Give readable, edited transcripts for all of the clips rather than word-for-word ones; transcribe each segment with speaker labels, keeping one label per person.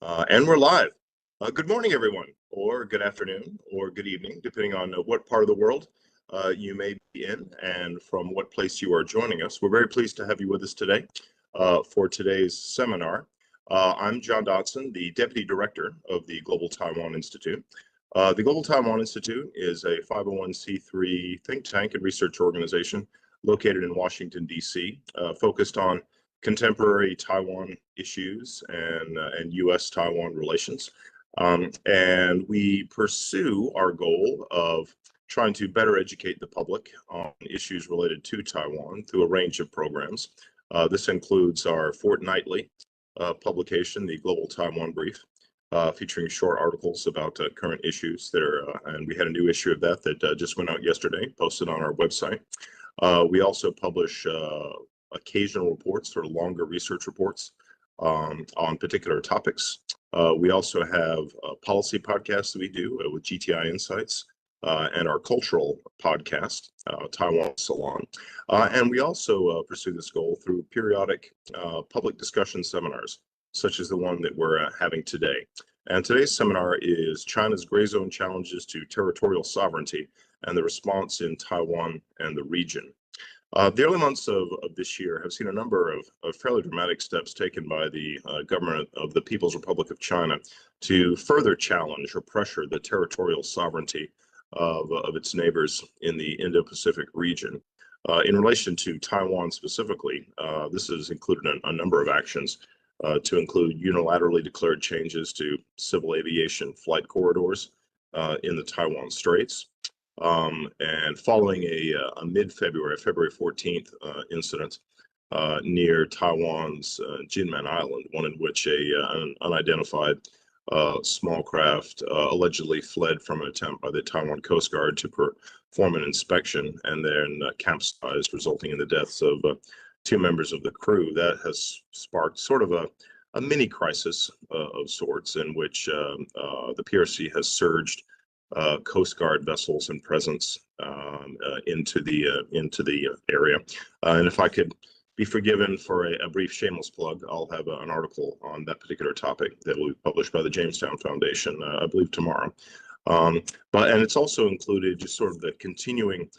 Speaker 1: And we're live. Good morning, everyone, or good afternoon, or good evening, depending on what part of the world you may be in and from what place you are joining us. We're very pleased to have you with us today for today's seminar. I'm John Dodson, the Deputy Director of the Global Taiwan Institute. The Global Taiwan Institute is a 501c3 think tank and research organization located in Washington, D.C., focused on contemporary Taiwan issues and U.S.-Taiwan relations. And we pursue our goal of trying to better educate the public on issues related to Taiwan through a range of programs. This includes our fortnightly publication, the Global Taiwan Brief, featuring short articles about current issues that are, and we had a new issue of that just went out yesterday, posted on our website. We also publish occasional reports, sort of longer research reports on particular topics. We also have policy podcasts that we do with GTI Insights and our cultural podcast, Taiwan Salon. And we also pursue this goal through periodic public discussion seminars, such as the one that we're having today. And today's seminar is China's Gray Zone Challenges to Territorial Sovereignty and the Response in Taiwan and the Region. The early months of this year have seen a number of fairly dramatic steps taken by the government of the People's Republic of China to further challenge or pressure the territorial sovereignty of its neighbors in the Indo-Pacific region. In relation to Taiwan specifically, this has included a number of actions to include unilaterally declared changes to civil aviation flight corridors in the Taiwan Straits. And following a mid-February, February 14th incident near Taiwan's Kinmen Island, one in which an unidentified small craft allegedly fled from an attempt by the Taiwan Coast Guard to perform an inspection and then capsized, resulting in the deaths of two members of the crew. That has sparked sort of a mini crisis of sorts in which the PRC has surged Coast Guard vessels and presence into the area. And if I could be forgiven for a brief shameless plug, I'll have an article on that particular topic that will be published by the Jamestown Foundation, I believe tomorrow. And it's also included just sort of the continuing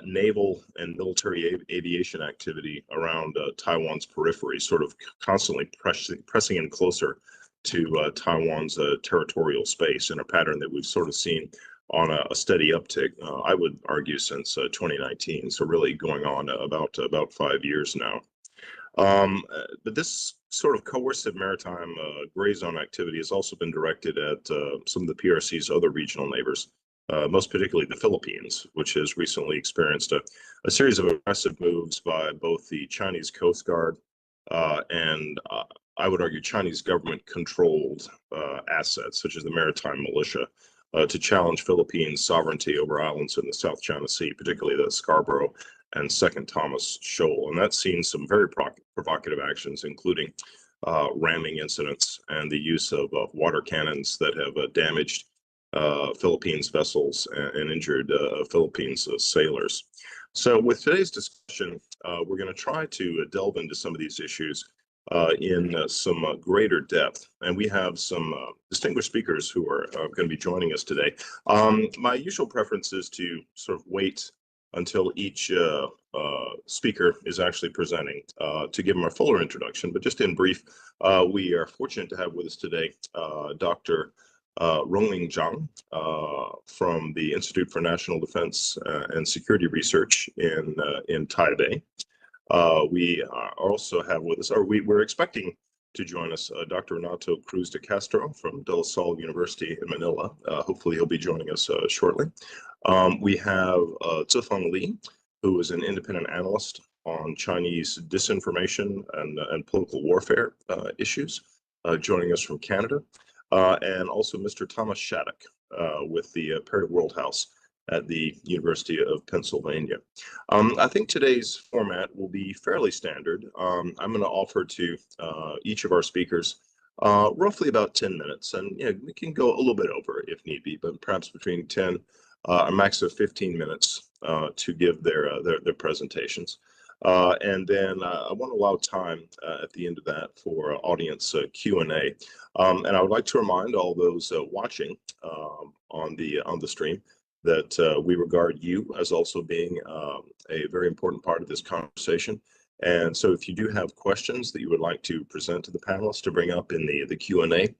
Speaker 1: naval and military aviation activity around Taiwan's periphery, sort of constantly pressing in closer to Taiwan's territorial space in a pattern that we've sort of seen on a steady uptick, I would argue, since 2019. So really going on about 5 years now. But this sort of coercive maritime gray zone activity has also been directed at some of the PRC's other regional neighbors, most particularly the Philippines, which has recently experienced a series of aggressive moves by both the Chinese Coast Guard and I would argue Chinese government-controlled assets, such as the maritime militia, to challenge Philippines' sovereignty over islands in the South China Sea, particularly the Scarborough and Second Thomas Shoal. And that's seen some very provocative actions, including ramming incidents and the use of water cannons that have damaged Philippines vessels and injured Philippines sailors. So with today's discussion, we're going to try to delve into some of these issues in some greater depth. And we have some distinguished speakers who are going to be joining us today. My usual preference is to sort of wait until each speaker is actually presenting to give them a fuller introduction. But just in brief, we are fortunate to have with us today Dr. Rongling Zhang from the Institute for National Defense and Security Research in Taipei. We also have with us, or we're expecting to join us, Dr. Renato Cruz de Castro from De La Salle University in Manila. Hopefully he'll be joining us shortly. We have Zifeng Li, who is an independent analyst on Chinese disinformation and political warfare issues, joining us from Canada. And also Mr. Thomas Shattuck with the Perry World House at the University of Pennsylvania. I think today's format will be fairly standard. I'm going to offer to each of our speakers roughly about 10 minutes, and we can go a little bit over if need be, but perhaps between 10, a max of 15 minutes to give their presentations. And then I want to allow time at the end of that for audience Q&A. And I would like to remind all those watching on the stream that we regard you as also being a very important part of this conversation. And so if you do have questions that you would like to present to the panelists to bring up in the Q&A,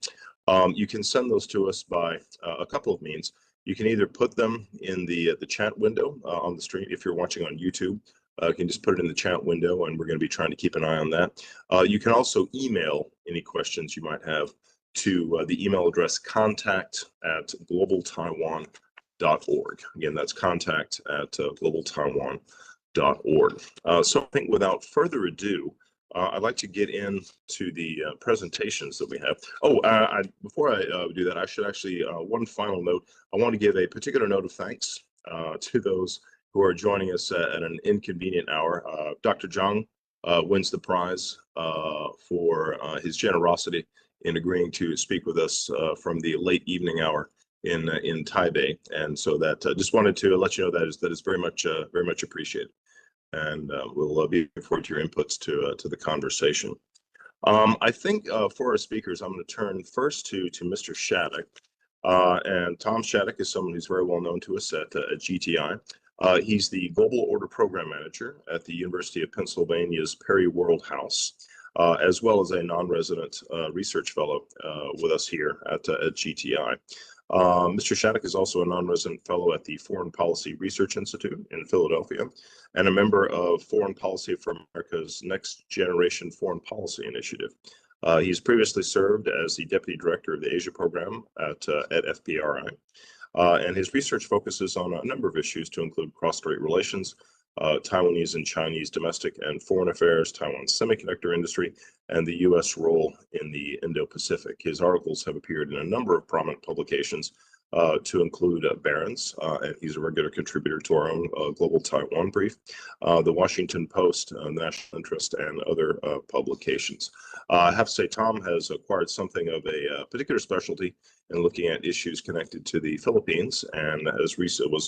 Speaker 1: you can send those to us by a couple of means. You can either put them in the chat window on the stream. If you're watching on YouTube, you can just put it in the chat window, and we're going to be trying to keep an eye on that. You can also email any questions you might have to the email address contact@globaltaiwan.org. Again, that's contact@globaltaiwan.org. So I think without further ado, I'd like to get into the presentations that we have. Oh, before I do that, I should actually, one final note, I want to give a particular note of thanks to those who are joining us at an inconvenient hour. Dr. Zhang wins the prize for his generosity in agreeing to speak with us from the late evening hour in Taipei, and so that just wanted to let you know that is very much appreciated, and we'll be looking forward to your inputs to the conversation. I think for our speakers, I'm going to turn first to Mr. Shattuck, and Tom Shattuck is someone who's very well known to us at GTI. He's the Global Order Program Manager at the University of Pennsylvania's Perry World House, as well as a non-resident research fellow with us here at GTI. Mr. Shattuck is also a non-resident fellow at the Foreign Policy Research Institute in Philadelphia and a member of Foreign Policy for America's Next Generation Foreign Policy Initiative. He's previously served as the Deputy Director of the Asia Program at FPRI. And his research focuses on a number of issues to include cross-strait relations, Taiwanese and Chinese domestic and foreign affairs, Taiwan's semiconductor industry, and the U.S. role in the Indo-Pacific. His articles have appeared in a number of prominent publications, to include Barron's, and he's a regular contributor to our own Global Taiwan Brief, the Washington Post, the National Interest, and other publications. I have to say, Tom has acquired something of a particular specialty in looking at issues connected to the Philippines, and was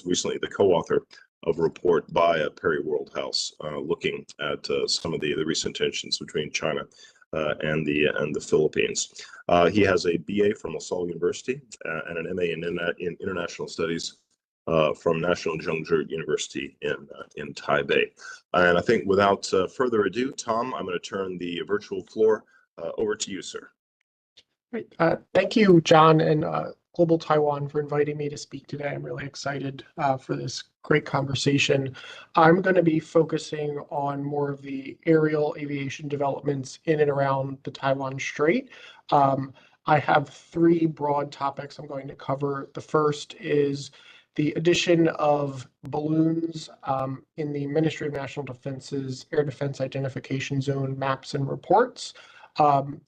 Speaker 1: recently the co-author of a report by Perry World House looking at some of the recent tensions between China and the Philippines. He has a BA from LaSalle University and an MA in International Studies from National Zhengzhou University in Taipei. And I think without further ado, Tom, I'm going to turn the virtual floor over to you, sir.
Speaker 2: Great. Thank you, John, and Global Taiwan for inviting me to speak today. I'm really excited for this great conversation. I'm going to be focusing on more of the aerial aviation developments in and around the Taiwan Strait. I have three broad topics I'm going to cover. The first is the addition of balloons in the Ministry of National Defense's Air Defense Identification Zone maps and reports.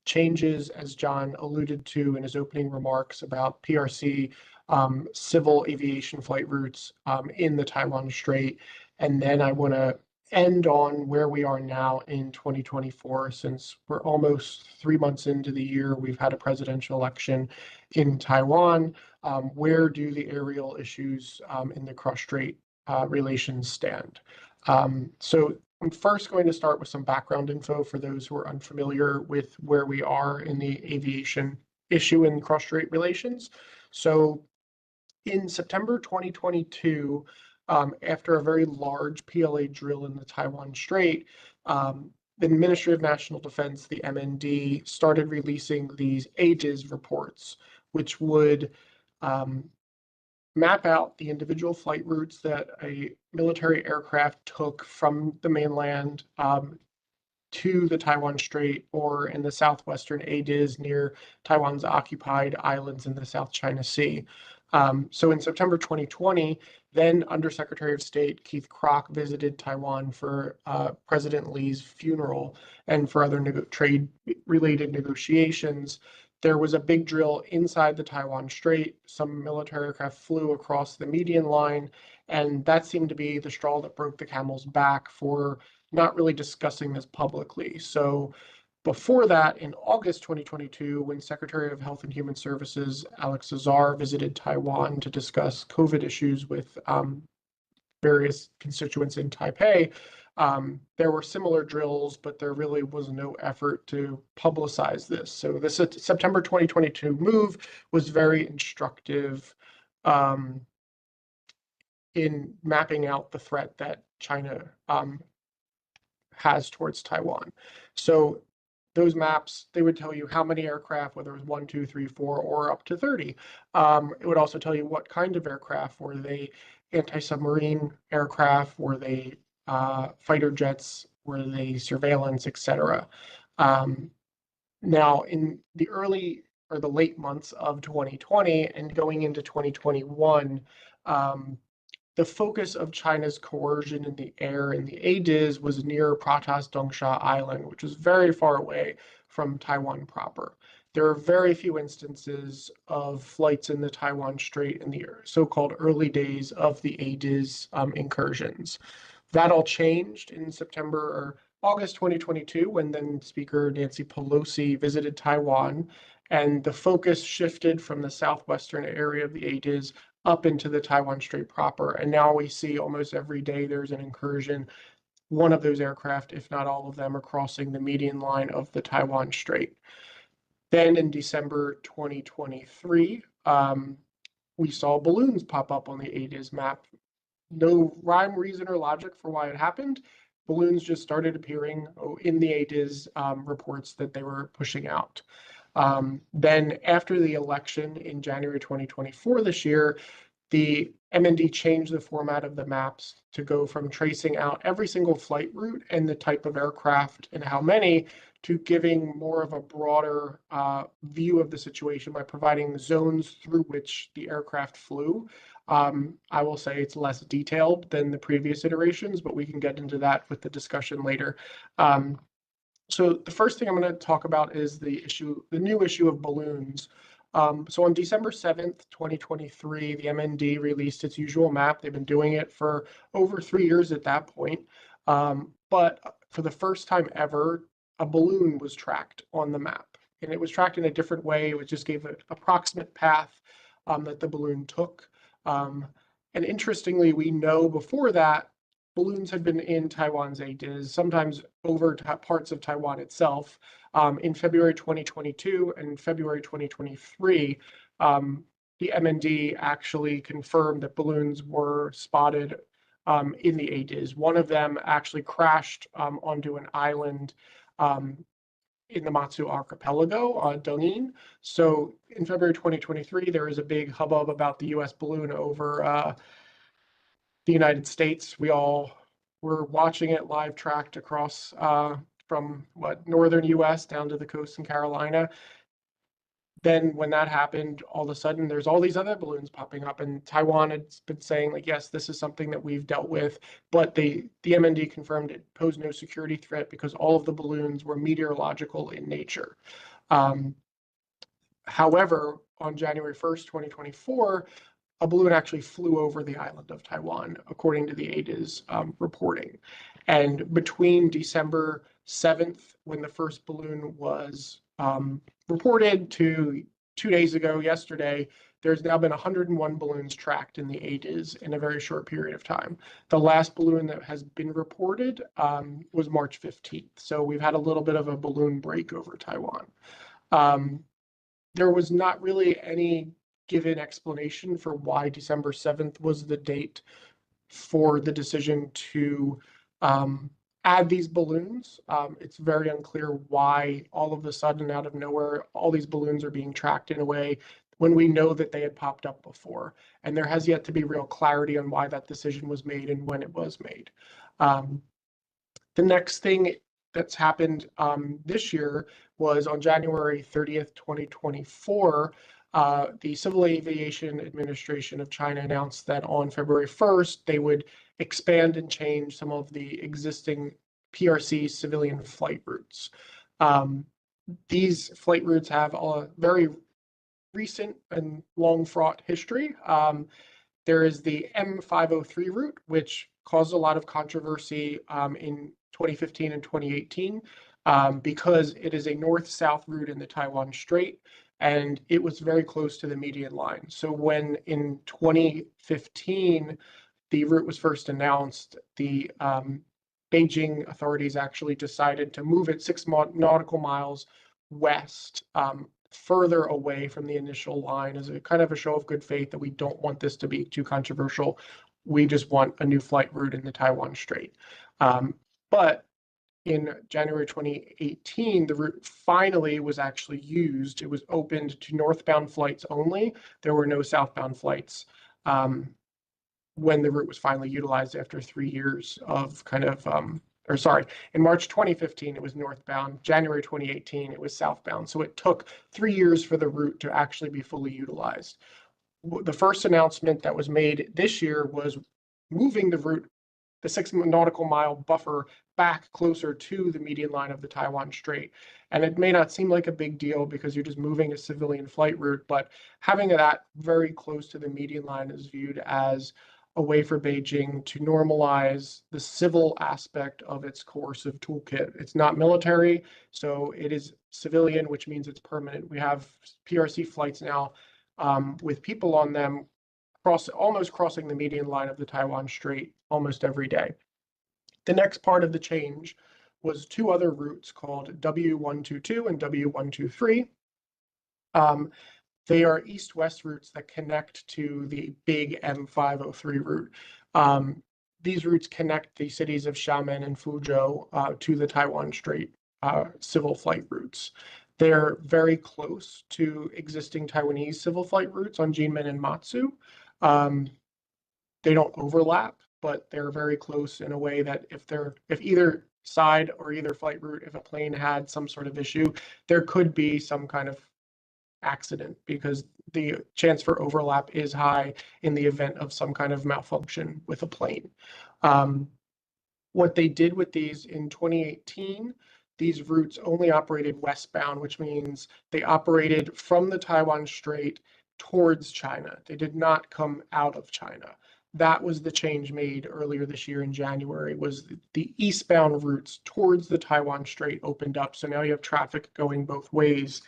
Speaker 2: Changes, as John alluded to in his opening remarks, about PRC civil aviation flight routes in the Taiwan Strait. And then I want to end on where we are now in 2024, since we're almost 3 months into the year. We've had a presidential election in Taiwan. Where do the aerial issues in the cross-strait relations stand? So I'm first going to start with some background info for those who are unfamiliar with where we are in the aviation issue in cross-strait relations. So in September 2022, after a very large PLA drill in the Taiwan Strait, the Ministry of National Defense, the MND, started releasing these AGIS reports, which would map out the individual flight routes that a military aircraft took from the mainland to the Taiwan Strait, or in the southwestern ADIZ near Taiwan's occupied islands in the South China Sea. So in September 2020, then Undersecretary of State Keith Kroc visited Taiwan for President Lee's funeral and for other trade-related negotiations. There was a big drill inside the Taiwan Strait. Some military aircraft flew across the median line, and that seemed to be the straw that broke the camel's back for not really discussing this publicly. So before that, in August 2022, when Secretary of Health and Human Services Alex Azar visited Taiwan to discuss COVID issues with various constituents in Taipei, There were similar drills, but there really was no effort to publicize this. So this September 2022 move was very instructive in mapping out the threat that China has towards Taiwan. So those maps, they would tell you how many aircraft, whether it was 1, 2, 3, 4, or up to 30. It would also tell you what kind of aircraft. Were they anti-submarine aircraft? Were they fighter jets? Were they surveillance, etc.? Now, in the early or the late months of 2020 and going into 2021, the focus of China's coercion in the air in the ADIZ was near Pratas Dongsha Island, which was very far away from Taiwan proper. There are very few instances of flights in the Taiwan Strait in the so-called early days of the ADIZ incursions. That all changed in September or August 2022 when then Speaker Nancy Pelosi visited Taiwan, and the focus shifted from the southwestern area of the ADIZ up into the Taiwan Strait proper. And now we see almost every day there's an incursion. One of those aircraft, if not all of them, are crossing the median line of the Taiwan Strait. Then in December 2023, we saw balloons pop up on the ADIZ map. No rhyme, reason, or logic for why it happened. Balloons just started appearing in the ADIZ reports that they were pushing out. Then after the election in January 2024 this year, the MND changed the format of the maps to go from tracing out every single flight route and the type of aircraft and how many to giving more of a broader view of the situation by providing zones through which the aircraft flew. I will say it's less detailed than the previous iterations, but we can get into that with the discussion later. So the first thing I'm going to talk about is the new issue of balloons. So on December 7th, 2023, the MND released its usual map. They've been doing it for over 3 years at that point. But for the first time ever, a balloon was tracked on the map. And it was tracked in a different way. It just gave an approximate path that the balloon took. And interestingly, we know before that, balloons had been in Taiwan's ADIZ, sometimes over parts of Taiwan itself. In February 2022 and February 2023, the MND actually confirmed that balloons were spotted in the ADIZ. One of them actually crashed onto an island in the Matsu archipelago, Dongin. So in February 2023, there was a big hubbub about the US balloon over the United States. We all were watching it live tracked across from northern US down to the coast in Carolina. Then when that happened, all of a sudden there's all these other balloons popping up, and Taiwan had been saying like, yes, this is something that we've dealt with, but the MND confirmed it posed no security threat because all of the balloons were meteorological in nature. However, on January 1st, 2024, a balloon actually flew over the island of Taiwan, according to the ADIZ reporting. And between December 7th, when the first balloon was reported, to 2 days ago, yesterday, there's now been 101 balloons tracked in the ADIZ in a very short period of time. The last balloon that has been reported was March 15th. So we've had a little bit of a balloon break over Taiwan. There was not really any given explanation for why December 7th was the date for the decision to add these balloons. It's very unclear why all of a sudden, out of nowhere, all these balloons are being tracked in a way when we know that they had popped up before. And there has yet to be real clarity on why that decision was made and when it was made. The next thing that's happened this year was on January 30th, 2024, the Civil Aviation Administration of China announced that on February 1st, they would expand and change some of the existing PRC civilian flight routes. These flight routes have a very recent and long-fraught history. There is the M503 route, which caused a lot of controversy in 2015 and 2018 because it is a north-south route in the Taiwan Strait, and it was very close to the median line. So when in 2015 the route was first announced, the Beijing authorities actually decided to move it 6 nautical miles west, further away from the initial line, as a kind of a show of good faith that we don't want this to be too controversial. We just want a new flight route in the Taiwan Strait. But in January 2018, the route finally was actually used. It was opened to northbound flights only. There were no southbound flights when the route was finally utilized after 3 years of kind of, in March 2015, it was northbound. January 2018, it was southbound. So it took 3 years for the route to actually be fully utilized. The first announcement that was made this year was moving the route, the 6 nautical mile buffer, back closer to the median line of the Taiwan Strait. And it may not seem like a big deal because you're just moving a civilian flight route, but having that very close to the median line is viewed as a way for Beijing to normalize the civil aspect of its coercive toolkit. It's not military, so it is civilian, which means it's permanent. We have PRC flights now with people on them almost crossing the median line of the Taiwan Strait almost every day. The next part of the change was 2 other routes called W122 and W123. They are east-west routes that connect to the big M503 route. These routes connect the cities of Xiamen and Fuzhou to the Taiwan Strait civil flight routes. They're very close to existing Taiwanese civil flight routes on Kinmen and Matsu. They don't overlap, but they're very close in a way that if either side or either flight route, if a plane had some sort of issue, there could be some kind of accident because the chance for overlap is high in the event of some kind of malfunction with a plane. What they did with these in 2018, these routes only operated westbound, which means they operated from the Taiwan Strait towards China. They did not come out of China. That was the change made earlier this year in January, was the eastbound routes towards the Taiwan Strait opened up. So now you have traffic going both ways.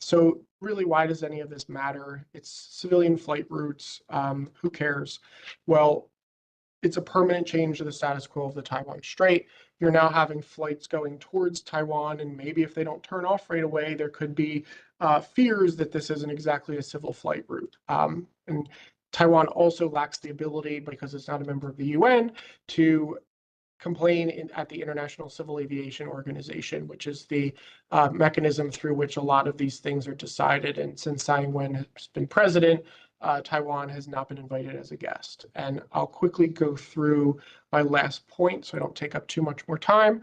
Speaker 2: So really, why does any of this matter? It's civilian flight routes. Who cares? Well, it's a permanent change to the status quo of the Taiwan Strait. You're now having flights going towards Taiwan, and maybe if they don't turn off right away, there could be fears that this isn't exactly a civil flight route. And Taiwan also lacks the ability, because it's not a member of the UN, to complain at the International Civil Aviation Organization, which is the mechanism through which a lot of these things are decided. And since Tsai Ing-wen has been president, Taiwan has not been invited as a guest. And I'll quickly go through my last point so I don't take up too much more time,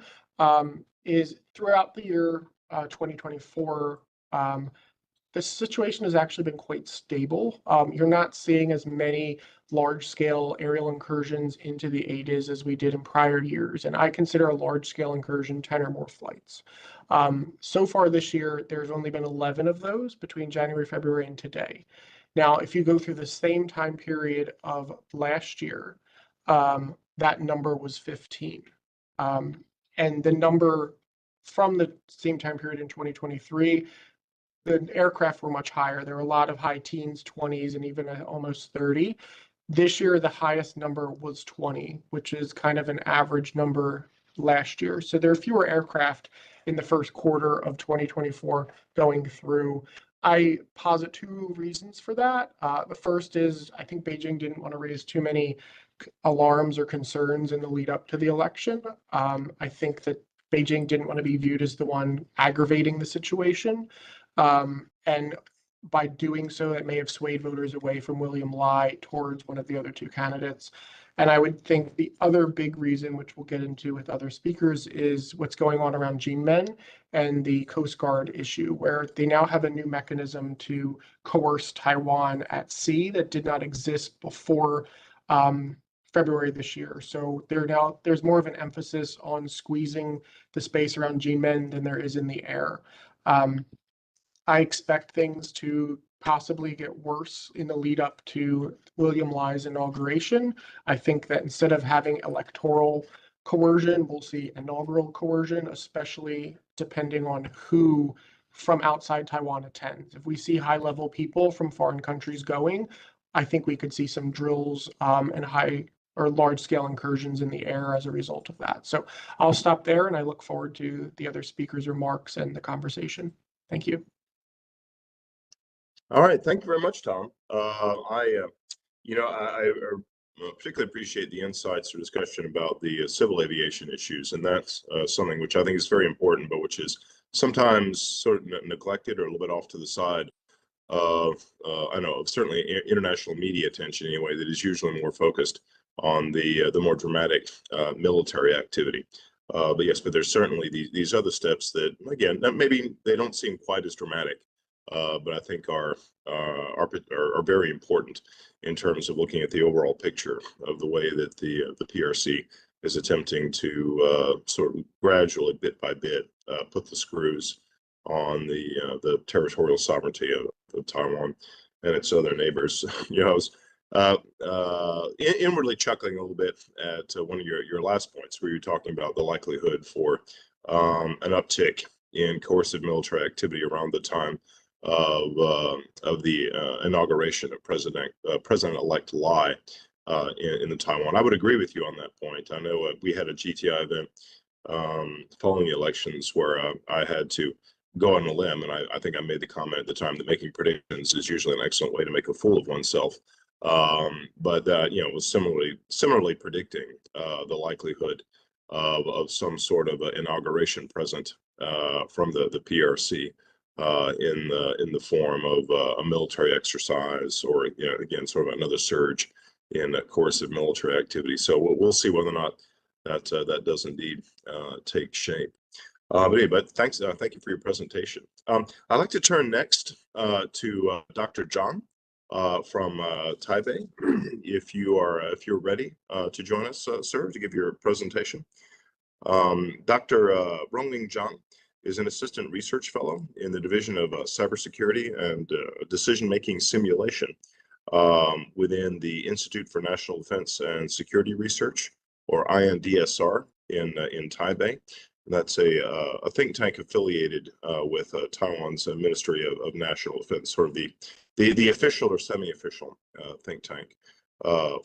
Speaker 2: is throughout the year 2024, the situation has actually been quite stable. You're not seeing as many large-scale aerial incursions into the ADIZ as we did in prior years, and I consider a large-scale incursion 10 or more flights. So far this year, there's only been 11 of those between January, February, and today. Now, if you go through the same time period of last year, that number was 15. And the number from the same time period in 2023, the aircraft were much higher. There were a lot of high teens, 20s, and even almost 30. This year, the highest number was 20, which is kind of an average number last year. So there are fewer aircraft in the first quarter of 2024 going through. I posit 2 reasons for that. The first is I think Beijing didn't want to raise too many alarms or concerns in the lead up to the election. I think that Beijing didn't want to be viewed as the one aggravating the situation. And by doing so, it may have swayed voters away from William Lai towards one of the other 2 candidates. And I would think the other big reason, which we'll get into with other speakers, is what's going on around Kinmen and the Coast Guard issue, where they now have a new mechanism to coerce Taiwan at sea that did not exist before February this year. So there's more of an emphasis on squeezing the space around Kinmen than there is in the air. I expect things to possibly get worse in the lead up to William Lai's inauguration. I think that instead of having electoral coercion, we'll see inaugural coercion, especially depending on who from outside Taiwan attends. If we see high-level people from foreign countries going, I think we could see some drills and high or large-scale incursions in the air as a result of that. So I'll stop there, and I look forward to the other speakers' remarks and the conversation. Thank you.
Speaker 1: All right, thank you very much, Tom. I particularly appreciate the insights or discussion about the civil aviation issues, and that's something which I think is very important, but which is sometimes sort of neglected or a little bit off to the side of, I know, of certainly international media attention anyway, that is usually more focused on the more dramatic military activity. But yes, but there's certainly these other steps that, again, that maybe they don't seem quite as dramatic, but I think are very important in terms of looking at the overall picture of the way that the PRC is attempting to sort of gradually, bit by bit, put the screws on the territorial sovereignty of Taiwan and its other neighbors. I was inwardly chuckling a little bit at one of your last points, where you're talking about the likelihood for an uptick in coercive military activity around the time of the inauguration of President-elect Lai in the Taiwan. I would agree with you on that point. I know we had a GTI event following the elections where I had to go on a limb, and I think I made the comment at the time that making predictions is usually an excellent way to make a fool of oneself. But was similarly predicting the likelihood of some sort of inauguration present from the PRC in the form of a military exercise, or again, sort of another surge in coercive military activity. So we'll see whether or not that does indeed take shape. But anyway, thank you for your presentation. I'd like to turn next to Dr. Zhang from Taipei. If you're ready to join us, sir, to give your presentation. Dr. Rongming Zhang is an assistant research fellow in the Division of Cybersecurity and Decision-Making Simulation within the Institute for National Defense and Security Research, or INDSR, in Taipei. That's a think tank affiliated with Taiwan's Ministry of National Defense, sort of the official or semi-official think tank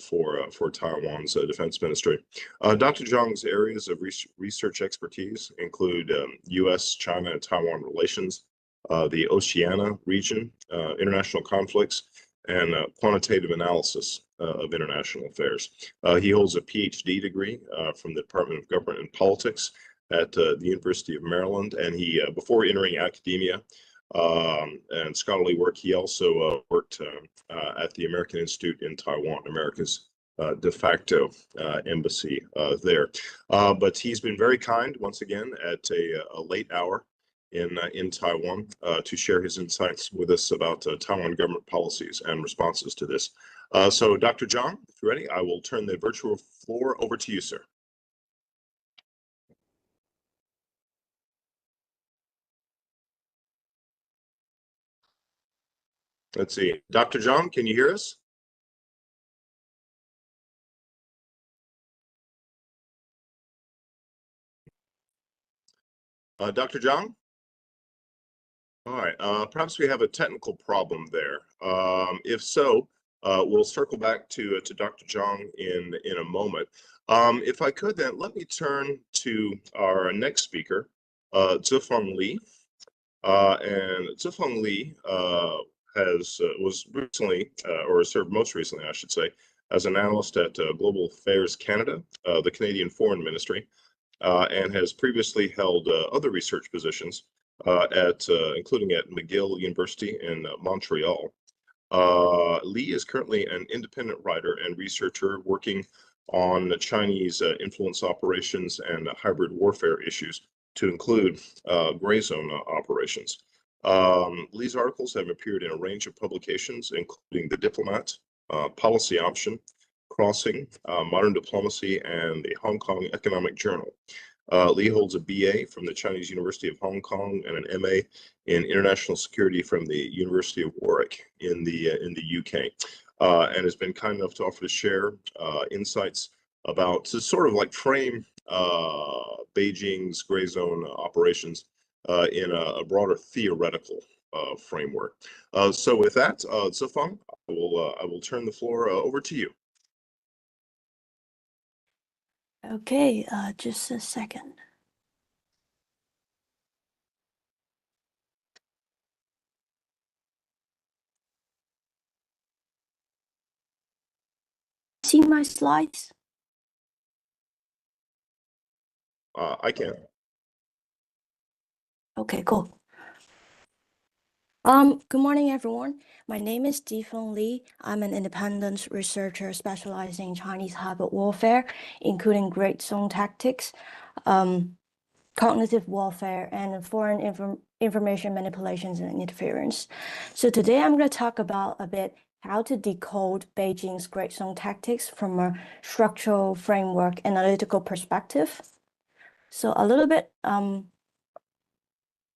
Speaker 1: for Taiwan's defense ministry. Dr. Zhang's areas of research expertise include U.S., China, and Taiwan relations, the Oceania region, international conflicts, and quantitative analysis of international affairs. He holds a PhD degree from the Department of Government and Politics at the University of Maryland, and he, before entering academia and scholarly work, he also worked at the American Institute in Taiwan, America's de facto embassy there. But he's been very kind, once again, at a late hour in Taiwan to share his insights with us about Taiwan government policies and responses to this. So Dr. Zhang, if you're ready, I will turn the virtual floor over to you, sir. Let's see. Dr. Zhang, can you hear us? Dr. Zhang? All right. Perhaps we have a technical problem there. If so, we'll circle back to Dr. Zhang in a moment. If I could, then let me turn to our next speaker, Zifeng Li. And Zifeng Li was recently, or served most recently, I should say, as an analyst at Global Affairs Canada, the Canadian Foreign Ministry, and has previously held other research positions including at McGill University in Montreal. Li is currently an independent writer and researcher working on the Chinese influence operations and hybrid warfare issues, to include gray zone operations. Li's articles have appeared in a range of publications, including The Diplomat, Policy Option, Crossing, Modern Diplomacy, and the Hong Kong Economic Journal. Li holds a BA from the Chinese University of Hong Kong and an MA in International Security from the University of Warwick in the UK, and has been kind enough to offer to share insights about, to sort of like frame Beijing's gray zone operations in a broader theoretical framework. So with that, Zifeng, I will turn the floor over to you.
Speaker 3: Okay, just a second. See my slides?
Speaker 1: I can.
Speaker 3: Okay, cool. Good morning, everyone. My name is Jifeng Li. I'm an independent researcher specializing in Chinese hybrid warfare, including Great Zone tactics, cognitive warfare, and foreign information manipulations and interference. So today I'm going to talk about a bit how to decode Beijing's Great Zone tactics from a structural framework analytical perspective. So a little bit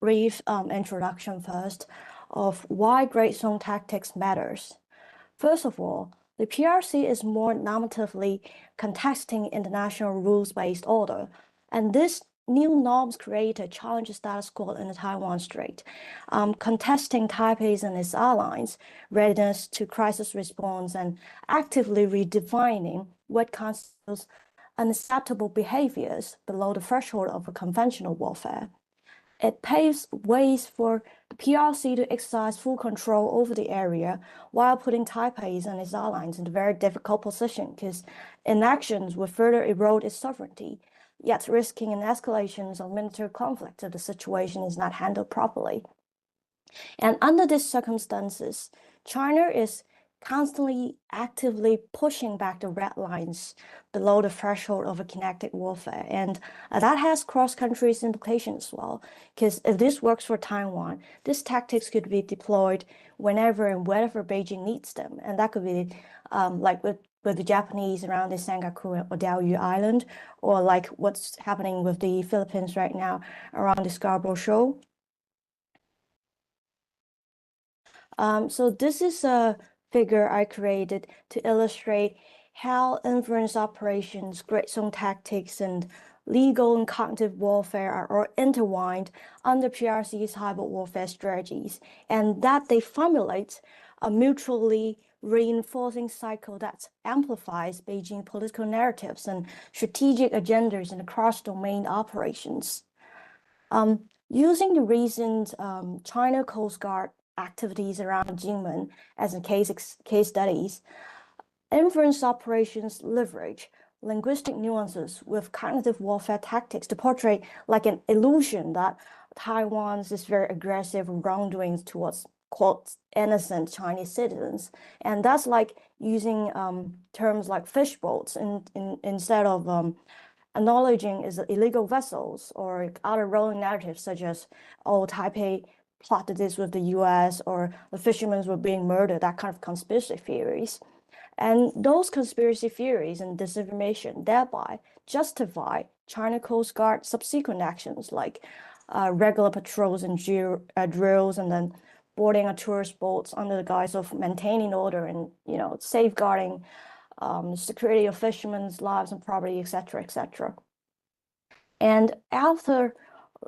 Speaker 3: brief introduction first of why Great Zone tactics matters. First of all, the PRC is more normatively contesting international rules-based order, and this new norms create a challenge status quo in the Taiwan Strait, contesting Taipei's and its allies' readiness to crisis response and actively redefining what constitutes unacceptable behaviors below the threshold of a conventional warfare. It paves ways for the PRC to exercise full control over the area while putting Taipei and its allies in a very difficult position because inactions would further erode its sovereignty, yet risking an escalation of military conflict if the situation is not handled properly. And under these circumstances, China is constantly actively pushing back the red lines below the threshold of a kinetic warfare. And that has cross-country implications as well, because if this works for Taiwan, these tactics could be deployed whenever and wherever Beijing needs them. And that could be like with the Japanese around the Senkaku or Diaoyu Island, or like what's happening with the Philippines right now around the Scarborough Shoal. So this is a figure I created to illustrate how influence operations, Great Zone tactics, and legal and cognitive warfare are intertwined under PRC's hybrid warfare strategies, and that they formulate a mutually reinforcing cycle that amplifies Beijing political narratives and strategic agendas in cross-domain operations. Using the recent China Coast Guard activities around Kinmen as a case studies, influence operations leverage linguistic nuances with cognitive warfare tactics to portray like an illusion that Taiwan's is very aggressive wrongdoings towards quote innocent Chinese citizens, and that's like using terms like fish boats instead of acknowledging is illegal vessels or other rolling narratives such as, oh, Taipei plotted this with the US or the fishermen were being murdered, that kind of conspiracy theories. And those conspiracy theories and disinformation thereby justify China Coast Guard subsequent actions like regular patrols and drills, and then boarding a tourist boats under the guise of maintaining order and safeguarding security of fishermen's lives and property, etc., etc. And after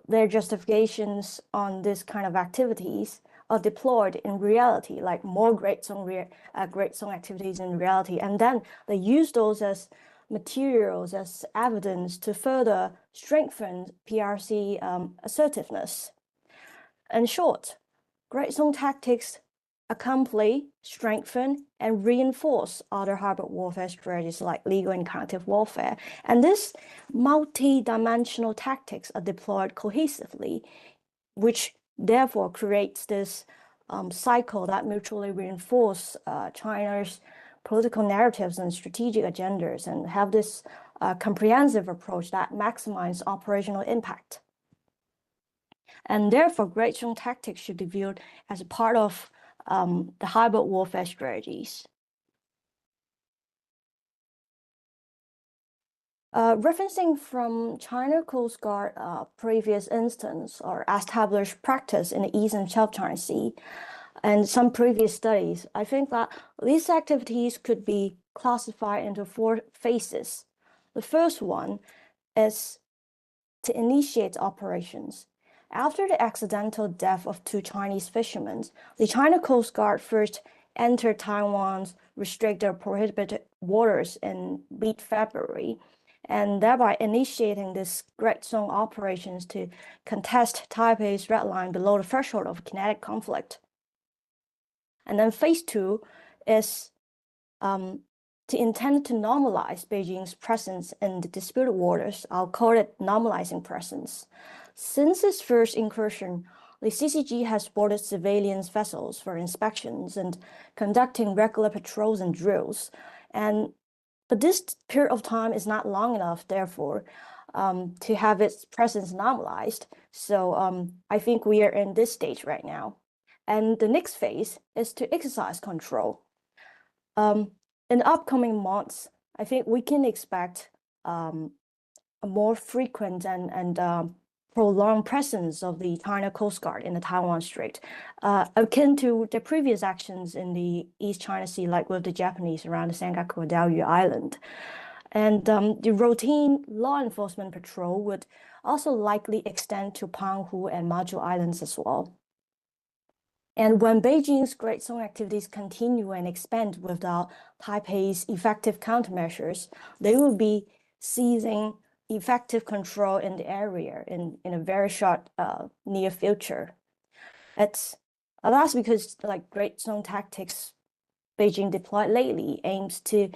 Speaker 3: their justifications on this kind of activities are deployed in reality, like more Great Zone activities in reality, and then they use those as materials, as evidence to further strengthen PRC assertiveness. In short, Great Zone tactics accompany, strengthen, and reinforce other hybrid warfare strategies like legal and cognitive warfare. And these multi-dimensional tactics are deployed cohesively, which therefore creates this cycle that mutually reinforce China's political narratives and strategic agendas, and have this comprehensive approach that maximizes operational impact. And therefore, Great Zone tactics should be viewed as a part of the hybrid warfare strategies. Referencing from China Coast Guard previous instance or established practice in the East and South China Sea and some previous studies, I think that these activities could be classified into 4 phases. The first one is to initiate operations. After the accidental death of 2 Chinese fishermen, the China Coast Guard first entered Taiwan's restricted or prohibited waters in mid-February, and thereby initiating this Great Zone operations to contest Taipei's red line below the threshold of kinetic conflict. And then phase 2 is to intend to normalize Beijing's presence in the disputed waters. I'll call it normalizing presence. Since its first incursion, the CCG has boarded civilian vessels for inspections and conducting regular patrols and drills. But this period of time is not long enough, therefore, to have its presence normalized. So I think we are in this stage right now. And the next phase is to exercise control. In the upcoming months, I think we can expect a more frequent and prolonged presence of the China Coast Guard in the Taiwan Strait, akin to the previous actions in the East China Sea, like with the Japanese around the Senkaku and Diaoyu Island. And the routine law enforcement patrol would also likely extend to Panghu and Matsu Islands as well. And when Beijing's Great Zone activities continue and expand without Taipei's effective countermeasures, they will be seizing effective control in the area in a very short near future. That's because like Great Zone tactics Beijing deployed lately aims to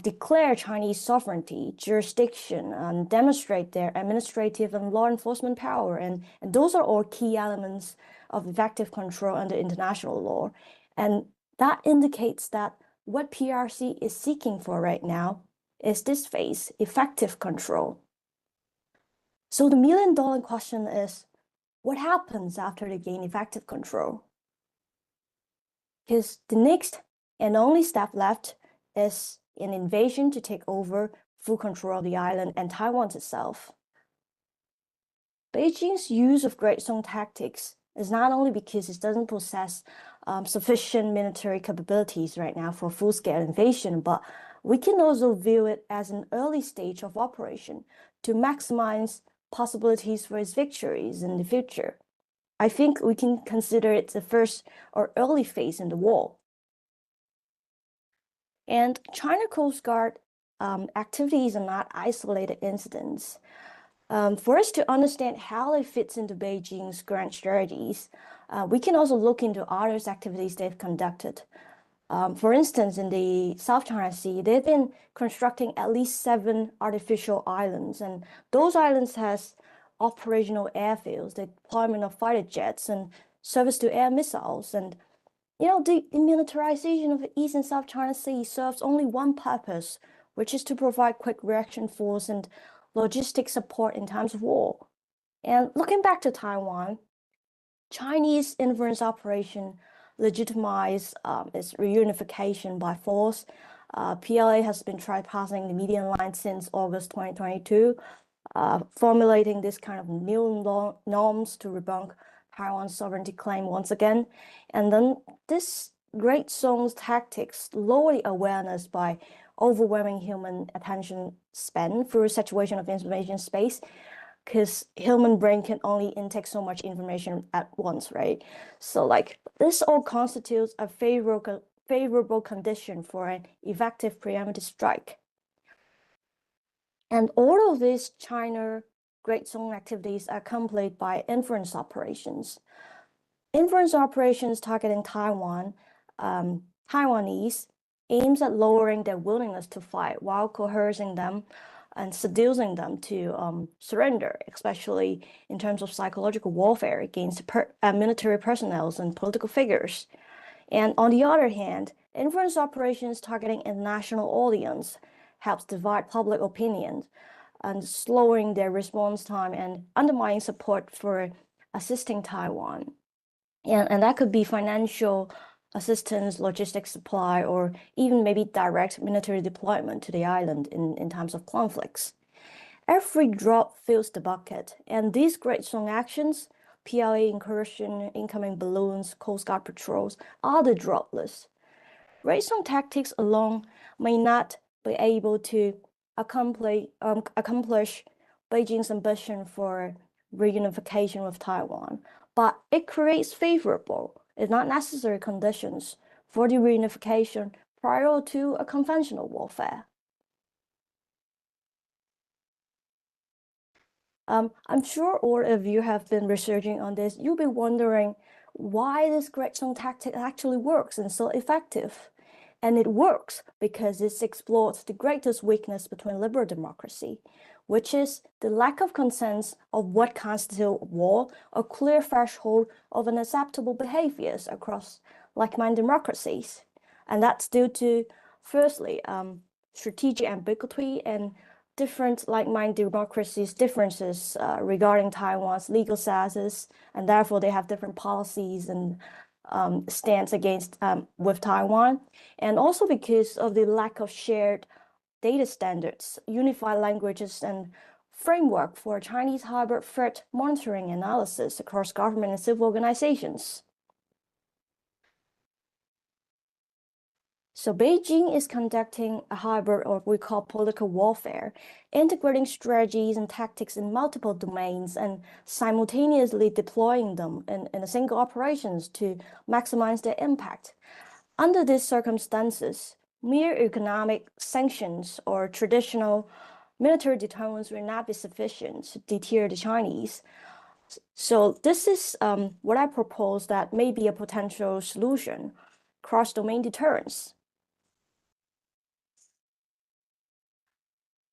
Speaker 3: declare Chinese sovereignty, jurisdiction, and demonstrate their administrative and law enforcement power. And those are all key elements of effective control under international law. And that indicates that what PRC is seeking for right now is this phase, effective control. So the million-dollar question is, what happens after they gain effective control? Because the next and only step left is an invasion to take over full control of the island and Taiwan itself. Beijing's use of Great Zone tactics is not only because it doesn't possess sufficient military capabilities right now for full-scale invasion, but we can also view it as an early stage of operation to maximize possibilities for its victories in the future. I think we can consider it the first or early phase in the war. And China Coast Guard activities are not isolated incidents. For us to understand how it fits into Beijing's grand strategies, we can also look into others activities they've conducted. For instance, in the South China Sea, they've been constructing at least 7 artificial islands, and those islands has operational airfields, the deployment of fighter jets, and surface-to-air missiles. And the militarization of the East and South China Sea serves only one purpose, which is to provide quick reaction force and logistic support in times of war. And looking back to Taiwan, Chinese influence operation legitimized its reunification by force. PLA has been trespassing the median line since August 2022, formulating this kind of new norms to debunk Taiwan's sovereignty claim once again. And then this Great Zone's tactics lower the awareness by overwhelming human attention span through a saturation of information space, because human brain can only intake so much information at once, right? So this all constitutes a favorable condition for an effective preemptive strike. And all of these China Great Zone activities are accompanied by influence operations. Influence operations targeting Taiwan, Taiwanese aims at lowering their willingness to fight while coercing them and seducing them to surrender, especially in terms of psychological warfare against military personnel and political figures. And on the other hand, influence operations targeting international audience helps divide public opinion and slowing their response time and undermining support for assisting Taiwan. And that could be financial assistance, logistics supply, or even maybe direct military deployment to the island in times of conflicts. Every drop fills the bucket, and these Great Zone actions, PLA incursion, incoming balloons, Coast Guard patrols, are the dropless. Great Zone tactics alone may not be able to accomplish Beijing's ambition for reunification with Taiwan, but it creates favorable, if not necessary, conditions for the reunification prior to a conventional warfare. I'm sure all of you have been researching on this. You'll be wondering why this great zone tactic actually works and so effective. And it works because it exploits the greatest weakness between liberal democracy, which is the lack of consensus of what constitutes war, a clear threshold of unacceptable behaviors across like-minded democracies. And that's due to, firstly, strategic ambiguity and different like-minded democracies' differences regarding Taiwan's legal status, and therefore they have different policies and stance against with Taiwan, and also because of the lack of shared data standards, unified languages, and framework for Chinese hybrid threat monitoring analysis across government and civil organizations. So Beijing is conducting a hybrid, or we call political warfare, integrating strategies and tactics in multiple domains and simultaneously deploying them in a single operations to maximize their impact. Under these circumstances, mere economic sanctions or traditional military deterrence will not be sufficient to deter the Chinese. So this is what I propose that may be a potential solution, cross-domain deterrence.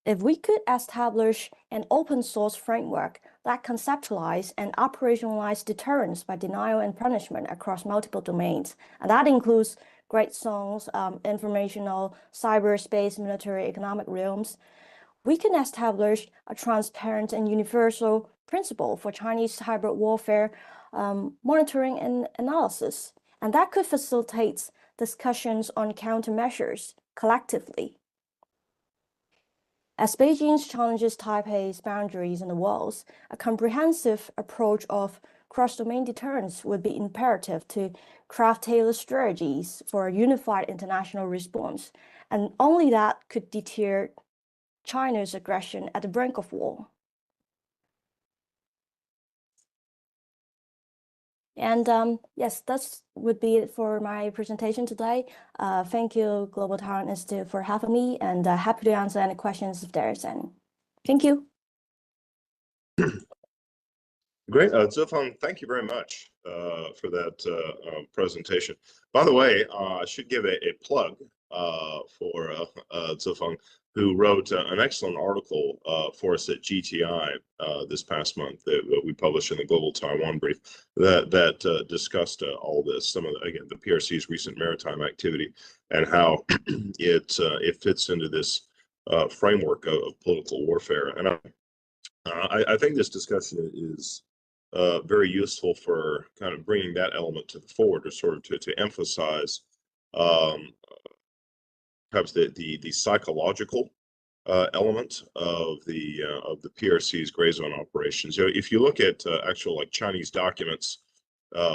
Speaker 3: If we could establish an open source framework that conceptualizes and operationalizes deterrence by denial and punishment across multiple domains, and that includes great zones, informational, cyberspace, military, economic realms, we can establish a transparent and universal principle for Chinese hybrid warfare monitoring and analysis, and that could facilitate discussions on countermeasures collectively. As Beijing challenges Taipei's boundaries and the walls, a comprehensive approach of cross-domain deterrence would be imperative to craft tailored strategies for a unified international response, and only that could deter China's aggression at the brink of war. And yes, that would be it for my presentation today. Thank you, Global Taiwan Institute, for having me, and happy to answer any questions if there is any. Thank you.
Speaker 1: Great, Zifeng, thank you very much for that presentation. By the way, I should give a plug for Zifeng, who wrote an excellent article for us at GTI this past month that we published in the Global Taiwan Brief that discussed all this, some of the, again, the PRC's recent maritime activity and how it fits into this framework of political warfare. And I think this discussion is very useful for kind of bringing that element to the forward, or sort of to emphasize perhaps the psychological element of the PRC's gray zone operations. You know, if you look at actual like Chinese documents,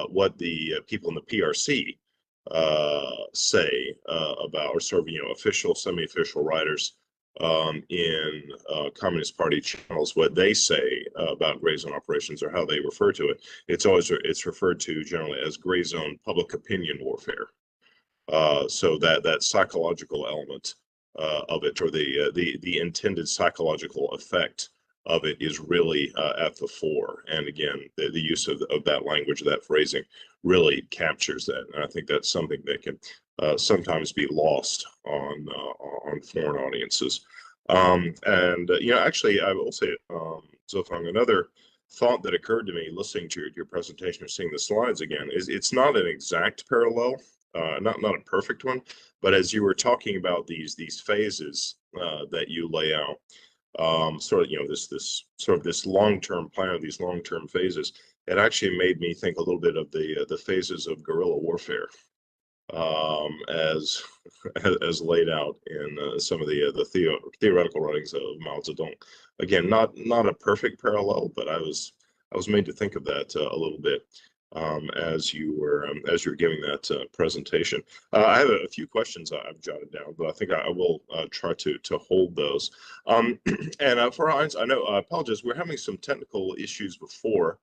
Speaker 1: what the people in the PRC say about, or sort of official, semi-official writers in Communist Party channels, what they say about gray zone operations or how they refer to it, it's referred to generally as gray zone public opinion warfare. So that psychological element of it, or the intended psychological effect of it, is really at the fore. And again, the use of that language, that phrasing, really captures that. And I think that's something that can sometimes be lost on foreign audiences. Actually, I will say, Zofang, another thought that occurred to me listening to your presentation or seeing the slides again is it's not an exact parallel, not a perfect one, but as you were talking about these phases that you lay out, sort of this long-term plan, these long-term phases, it actually made me think a little bit of the phases of guerrilla warfare, as laid out in some of the theoretical writings of Mao Zedong. Again, not a perfect parallel, but I was made to think of that a little bit as you were giving that presentation. I have a few questions I've jotted down, but I think I will try to hold those. And for our audience, I know, I apologize, we're having some technical issues before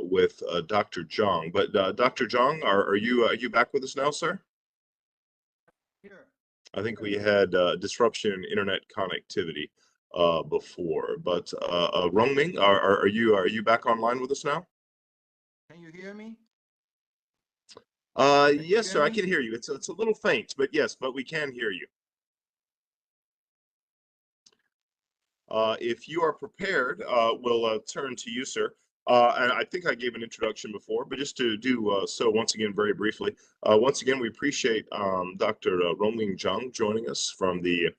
Speaker 1: with Dr. Zhang, but Dr. Zhang, are you back with us now, sir?
Speaker 4: Here.
Speaker 1: I think we had disruption in internet connectivity. before. But Rongming, are you back online with us now?
Speaker 4: Can you hear me?
Speaker 1: Yes, sir, I can hear you. It's a little faint, but yes, but we can hear you. If you are prepared, we'll turn to you, sir. And I think I gave an introduction before, but just to do so once again, very briefly. Once again, we appreciate Dr. Rongming Zhang joining us from the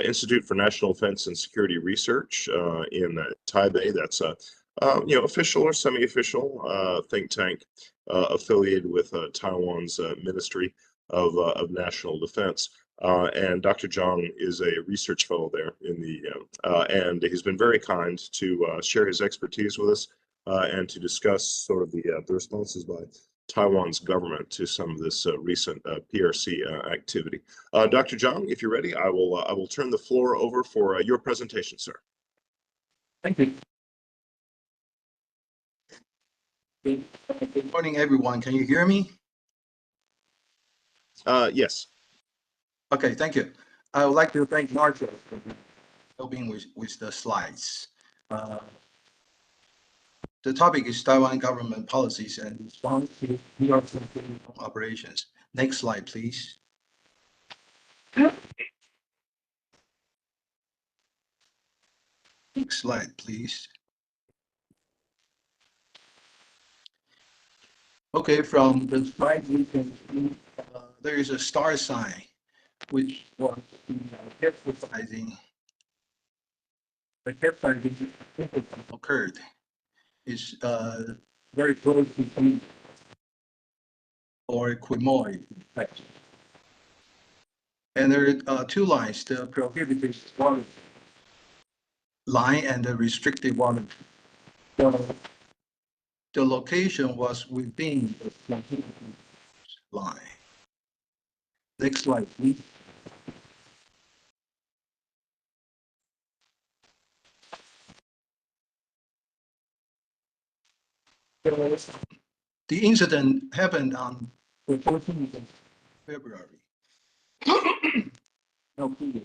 Speaker 1: Institute for National Defense and Security Research in Taipei. That's a official or semi-official think tank affiliated with Taiwan's Ministry of National Defense. And Dr. Zhang is a research fellow there in the, and he's been very kind to share his expertise with us and to discuss sort of the responses by Taiwan's government to some of this recent PRC activity. Dr. Zhang, if you're ready, I will turn the floor over for your presentation, sir.
Speaker 4: Thank you. Good morning, everyone. Can you hear me?
Speaker 1: Yes.
Speaker 4: Okay, thank you. I would like to thank Marcia for helping with the slides. The topic is Taiwan government policies and response to PRC operations. Next slide, please. Next slide, please. Okay, from the slide we can see there is a star sign, which was capsizing. The capsizing occurred. Is very close to or quemoid infection. And there are two lines, the prohibited water line and the restricted water. So the location was within the prohibited line. Next slide, please. The incident happened on the 14th of February. No, previous.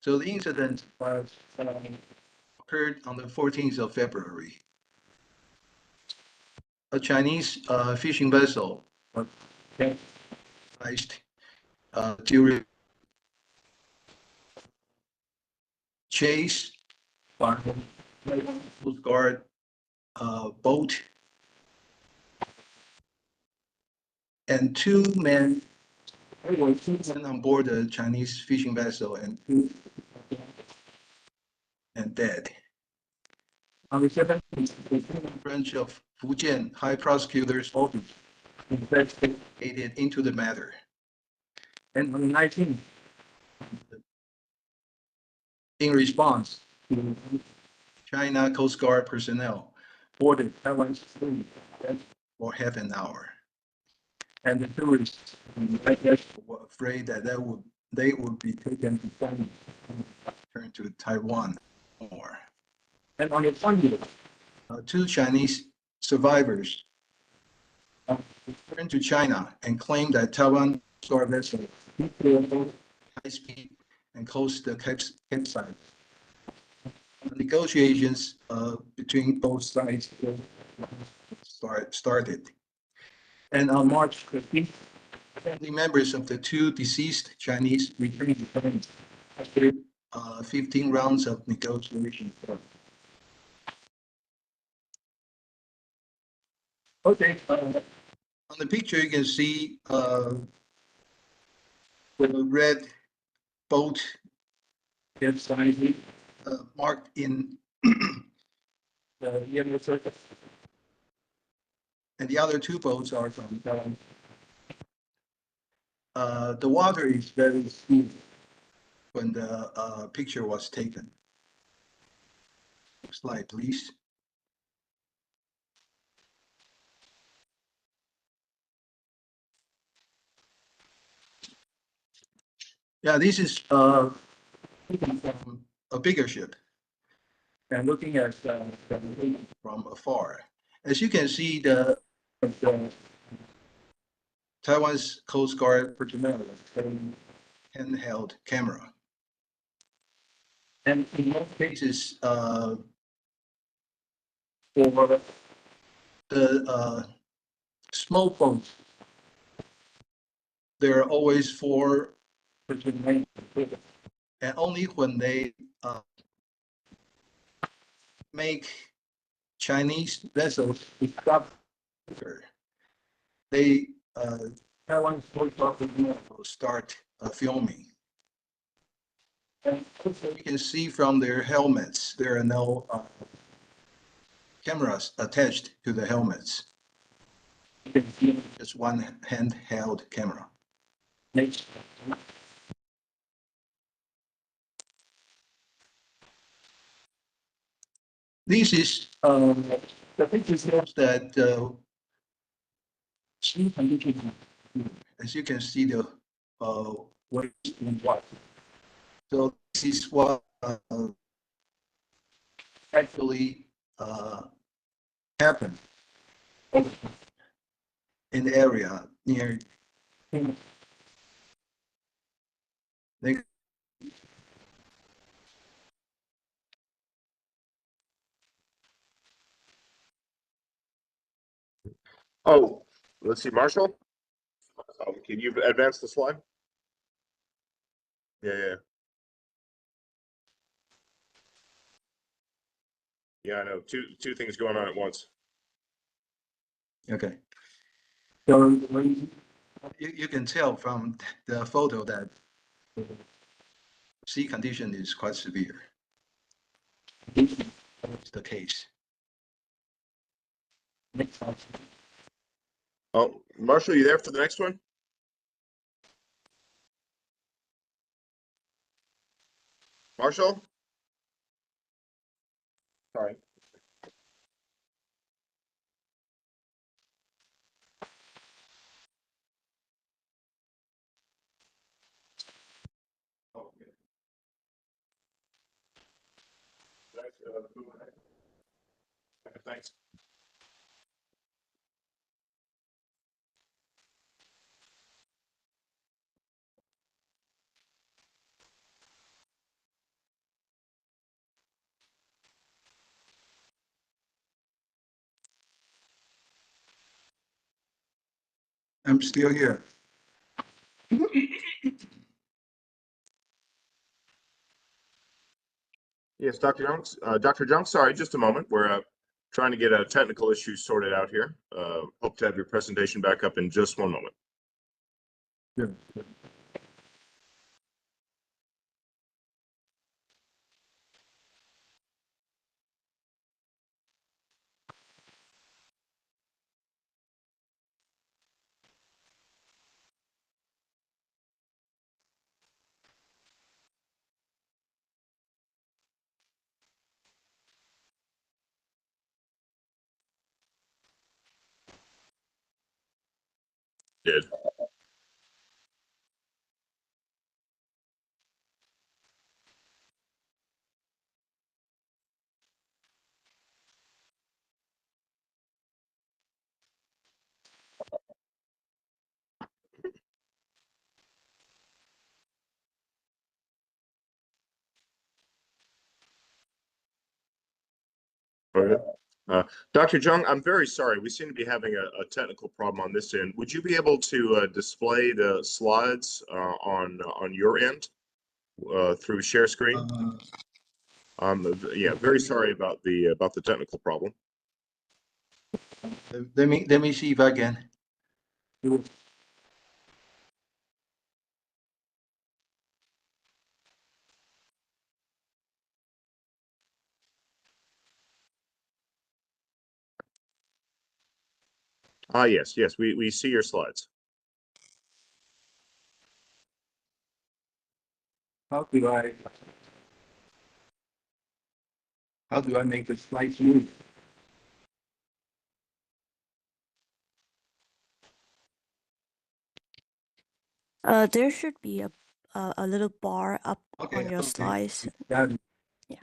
Speaker 4: So the incident was occurred on the 14th of February. A Chinese fishing vessel was capsized during chase by the Coast Guard boat, and two men on board the Chinese fishing vessel and dead. On the 17th, the branch of Fujian High Prosecutor's Office investigated into the matter. And on the 19th, in response, China Coast Guard personnel boarded Taiwan Strait for half an hour. And the tourists were afraid that they would be taken to China and return to Taiwan more. And on the 20th, two Chinese survivors returned to China and claimed that Taiwan Strait vessel high speed and close to the campsite. Negotiations between both sides started. And on March 15th, family members of the two deceased Chinese returned to China after 15 rounds of negotiations. Okay. On the picture, you can see the red boat capsizing marked in the yellow circle. And the other two boats are from Taiwan. The water is very smooth when the picture was taken. Next slide, please. Yeah, this is from a bigger ship. And looking at from afar, as you can see, the Taiwan's Coast Guard personnel carrying handheld camera. And in most cases, for the small boats, there are always 4 personnel, and only when they make Chinese vessels stop, they Taiwan Coast Guard personnel will start filming. And also you can see from their helmets, there are no cameras attached to the helmets. You can see just one handheld camera. Next. This is the picture shows that sea conditions. As you can see, the waves in white. So this is what actually happened in the area near.
Speaker 1: Oh, let's see, Marshall. Can you advance the slide? Yeah. Yeah, I know. Two things going on at once.
Speaker 4: Okay. So you can tell from the photo that sea condition is quite severe. That's the case. Next slide.
Speaker 1: Oh, Marshall, you there for the next one? Marshall? Sorry. Thanks.
Speaker 4: I'm still here.
Speaker 1: Yes, Dr. Jung, sorry, just a moment. We're trying to get a technical issue sorted out here. Hope to have your presentation back up in just one moment.
Speaker 4: Good.
Speaker 1: Did. Okay. Dr. Jung, I'm very sorry. We seem to be having a technical problem on this end. Would you be able to display the slides on your end through share screen? Yeah, very sorry about the technical problem.
Speaker 4: Let me see if I can.
Speaker 1: Yes, we see your slides.
Speaker 4: How do I make the slides move?
Speaker 3: There should be a little bar up on your slides.
Speaker 4: Got it.
Speaker 3: Yeah.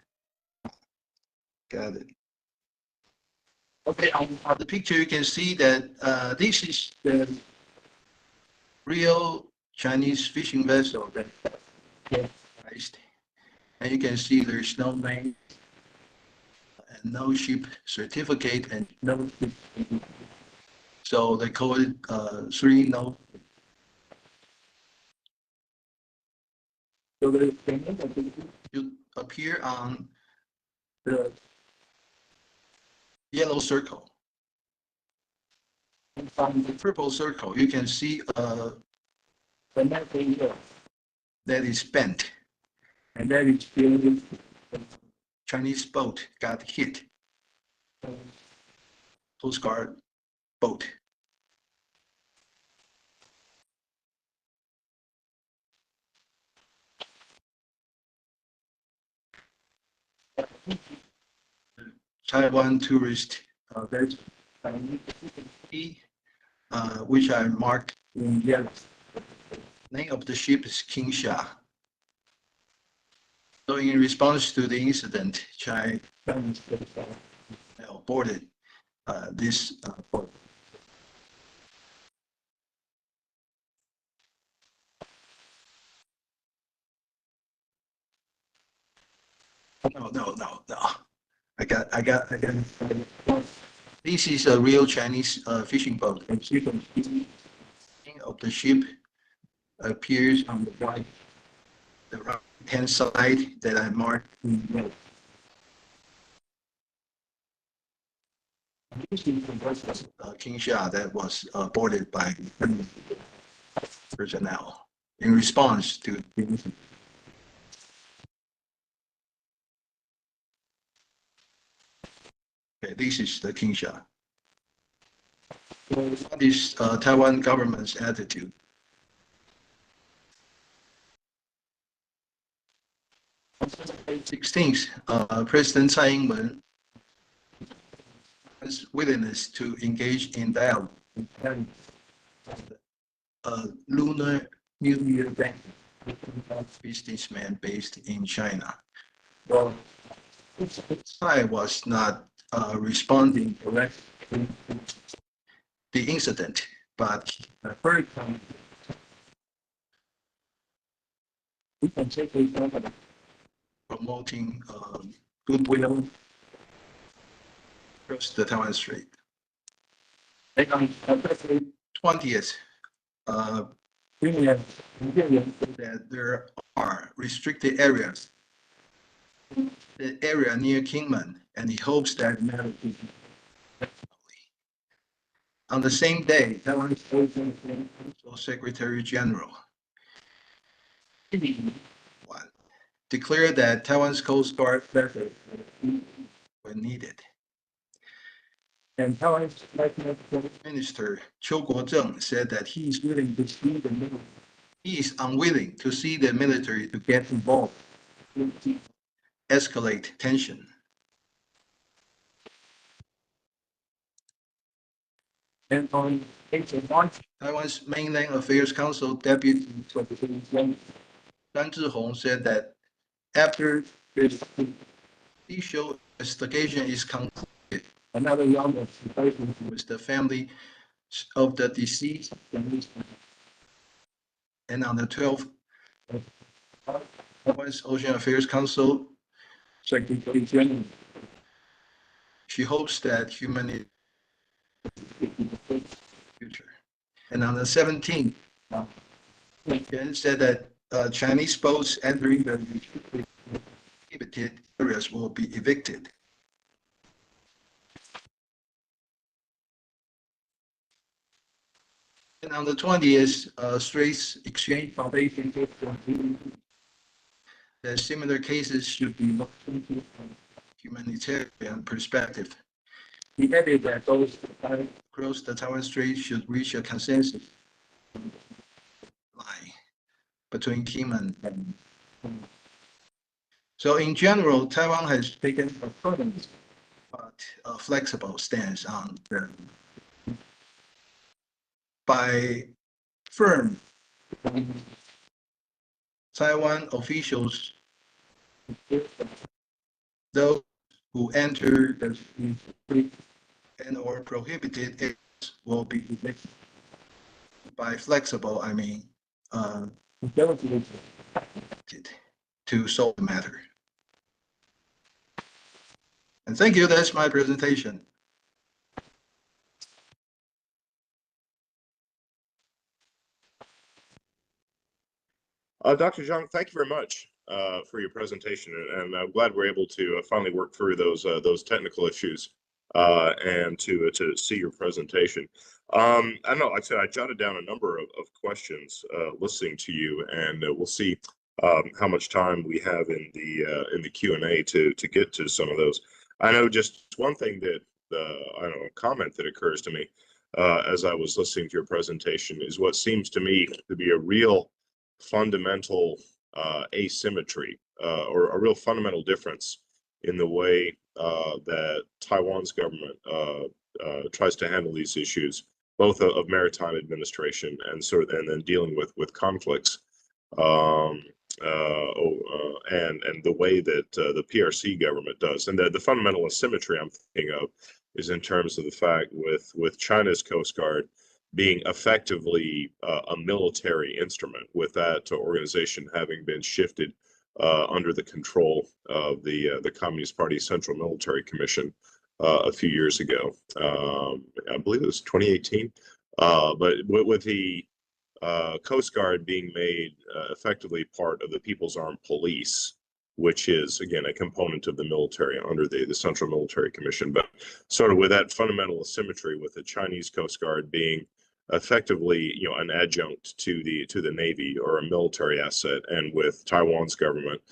Speaker 4: Got it. Okay, on the picture you can see that this is the real Chinese fishing vessel that capsized. And you can see there's no name and no ship certificate and no ship. So they call it 3 no. So the should appear on the yellow circle. And from the purple circle, you can see the that is bent, and that is the Chinese boat got hit. Coast Guard boat. Taiwan tourist vessel, which I marked in yellow. Name of the ship is Kingsha. So in response to the incident, China boarded this boat. No. I got. This is a real Chinese fishing boat. And the name of the ship appears on the right-hand side that I marked in yellow. Kingsha that was boarded by personnel in response to the incident. Okay, this is the Kingsha. What is Taiwan government's attitude? On 16th, President Tsai Ing-wen has willingness to engage in dialogue and Lunar New Year bank businessman based in China. Well, Tsai was not responding directly to the incident, but very we can take a promoting goodwill across the Taiwan Strait. And on February 20th, that there are restricted areas, the area near Kinmen, and he hopes that on the same day, Taiwan Secretary General declared that Taiwan's Coast Guard vessels were needed. And Taiwan's Minister Chiu Kuo-zheng said that he is willing to see the military. He is unwilling to see the military to get involved, escalate tension. And on 8th of March, Taiwan's Mainland Affairs Council Deputy Zhang Zhihong said that after this official investigation is concluded, another round of discussions with the family of the deceased. And on the 12th, Taiwan's Ocean Affairs Council Secretary General, she hopes that humanity future. And on the 17th, Yen said that Chinese boats entering the prohibited areas will be evicted. And on the 20th, Straits Exchange Foundation said that similar cases should be looked into from a humanitarian perspective. He added that those across the Taiwan Strait should reach a consensus line between Kinmen and. So in general, Taiwan has taken a firm but a flexible stance on the by firm. Taiwan officials, those who enter the and or prohibited areas will be evicted. by flexible, I mean to solve the matter. And thank you. That's my presentation.
Speaker 1: Dr. Zhang, thank you very much for your presentation, and I'm glad we're able to finally work through those technical issues and to see your presentation. I don't know, like I said, I jotted down a number of questions listening to you, and we'll see how much time we have in the Q&A to get to some of those. I know just one thing that I don't know, a comment that occurs to me as I was listening to your presentation is what seems to me to be a real fundamental asymmetry or a real fundamental difference in the way that Taiwan's government tries to handle these issues, both of maritime administration and then dealing with conflicts, and the way that the PRC government does. And the fundamental asymmetry I'm thinking of is in terms of the fact with China's Coast Guard being effectively a military instrument, with that organization having been shifted under the control of the Communist Party Central Military Commission a few years ago. I believe it was 2018. But with the Coast Guard being made effectively part of the People's Armed Police, which is, again, a component of the military under the Central Military Commission, but sort of with that fundamental asymmetry with the Chinese Coast Guard being effectively, an adjunct to the Navy or a military asset, and with Taiwan's government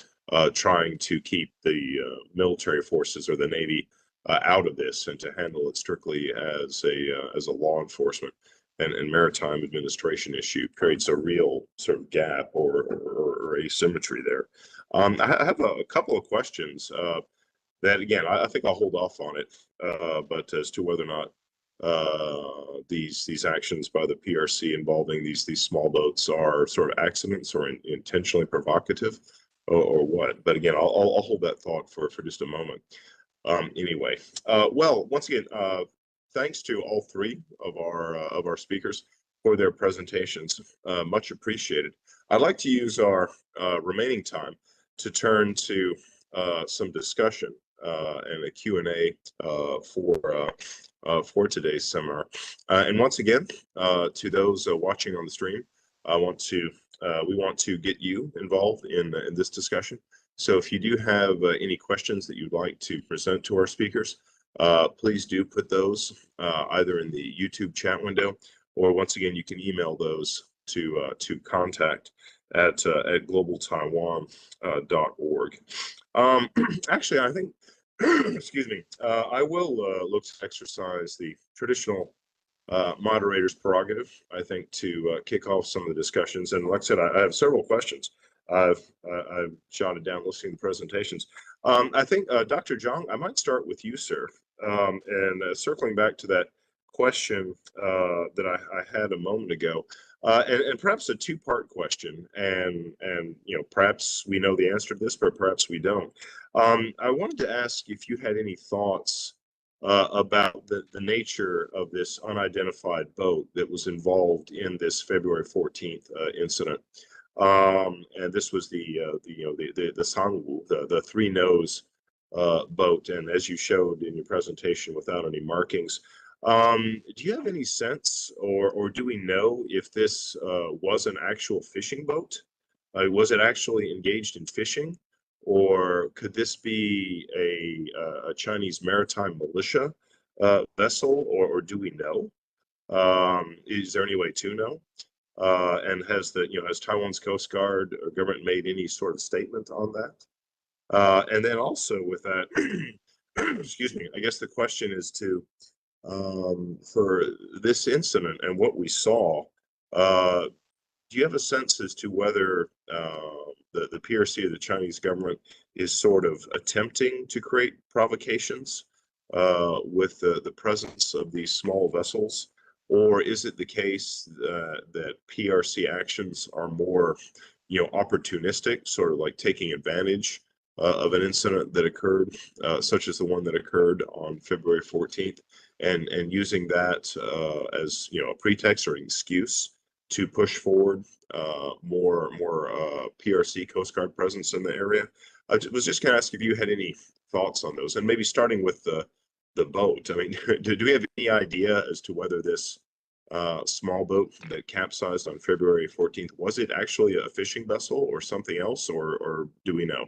Speaker 1: trying to keep the military forces or the Navy out of this and to handle it strictly as a law enforcement and maritime administration issue, creates a real sort of gap or asymmetry there. I have a couple of questions that, again, I think I'll hold off on it, but as to whether or not these actions by the PRC involving these small boats are sort of accidents or intentionally provocative, or what. But again, I'll hold that thought for just a moment. Anyway, well, once again, thanks to all three of our speakers for their presentations. Much appreciated. I'd like to use our remaining time to turn to some discussion and a Q&A for today's seminar. And once again, to those watching on the stream, we want to get you involved in this discussion. So if you do have any questions that you'd like to present to our speakers, please do put those either in the YouTube chat window, or once again, you can email those to contact at globaltaiwan.org. Actually, I think, excuse me, I will look to exercise the traditional moderator's prerogative, I think, to kick off some of the discussions. And like I said, I have several questions I've jotted down listening to presentations. I think, Dr. Zhang, I might start with you, sir, and circling back to that question that I had a moment ago, and perhaps a two-part question, and perhaps we know the answer to this, but perhaps we don't. I wanted to ask if you had any thoughts about the nature of this unidentified boat that was involved in this February 14th incident. And this was the Sangwu, the three-nose boat, and as you showed in your presentation without any markings. Do you have any sense, or do we know if this was an actual fishing boat? Was it actually engaged in fishing, or could this be a Chinese maritime militia vessel, or do we know? Is there any way to know? And has Taiwan's Coast Guard or government made any sort of statement on that? And then also with that, excuse me, I guess the question is for this incident and what we saw, do you have a sense as to whether the PRC or the Chinese government is sort of attempting to create provocations with the presence of these small vessels? Or is it the case that PRC actions are more, opportunistic, sort of like taking advantage of an incident that occurred, such as the one that occurred on February 14th, and using that as a pretext or an excuse to push forward more PRC Coast Guard presence in the area. I was just going to ask if you had any thoughts on those, and maybe starting with the boat. I mean, do we have any idea as to whether this small boat that capsized on February 14th, was it actually a fishing vessel or something else, or do we know?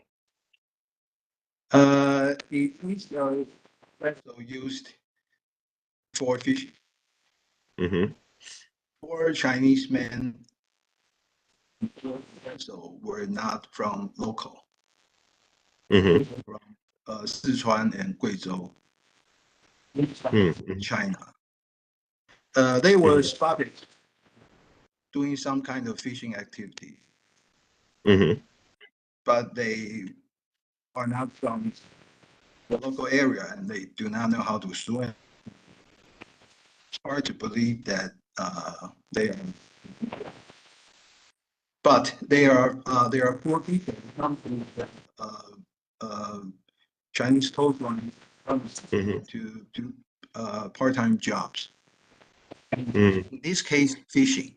Speaker 4: It is a vessel used for fishing.
Speaker 1: Mm-hmm.
Speaker 4: 4 Chinese men so were not from local,
Speaker 1: Mm-hmm.
Speaker 4: from Sichuan and Guizhou,
Speaker 1: Mm-hmm.
Speaker 4: China. They were spotted doing some kind of fishing activity,
Speaker 1: Mm-hmm.
Speaker 4: but they are not from the local area and they do not know how to swim. It's hard to believe that they are, but there are 4 people Chinese Coast Line to do part-time jobs.
Speaker 1: Mm-hmm.
Speaker 4: In this case, fishing.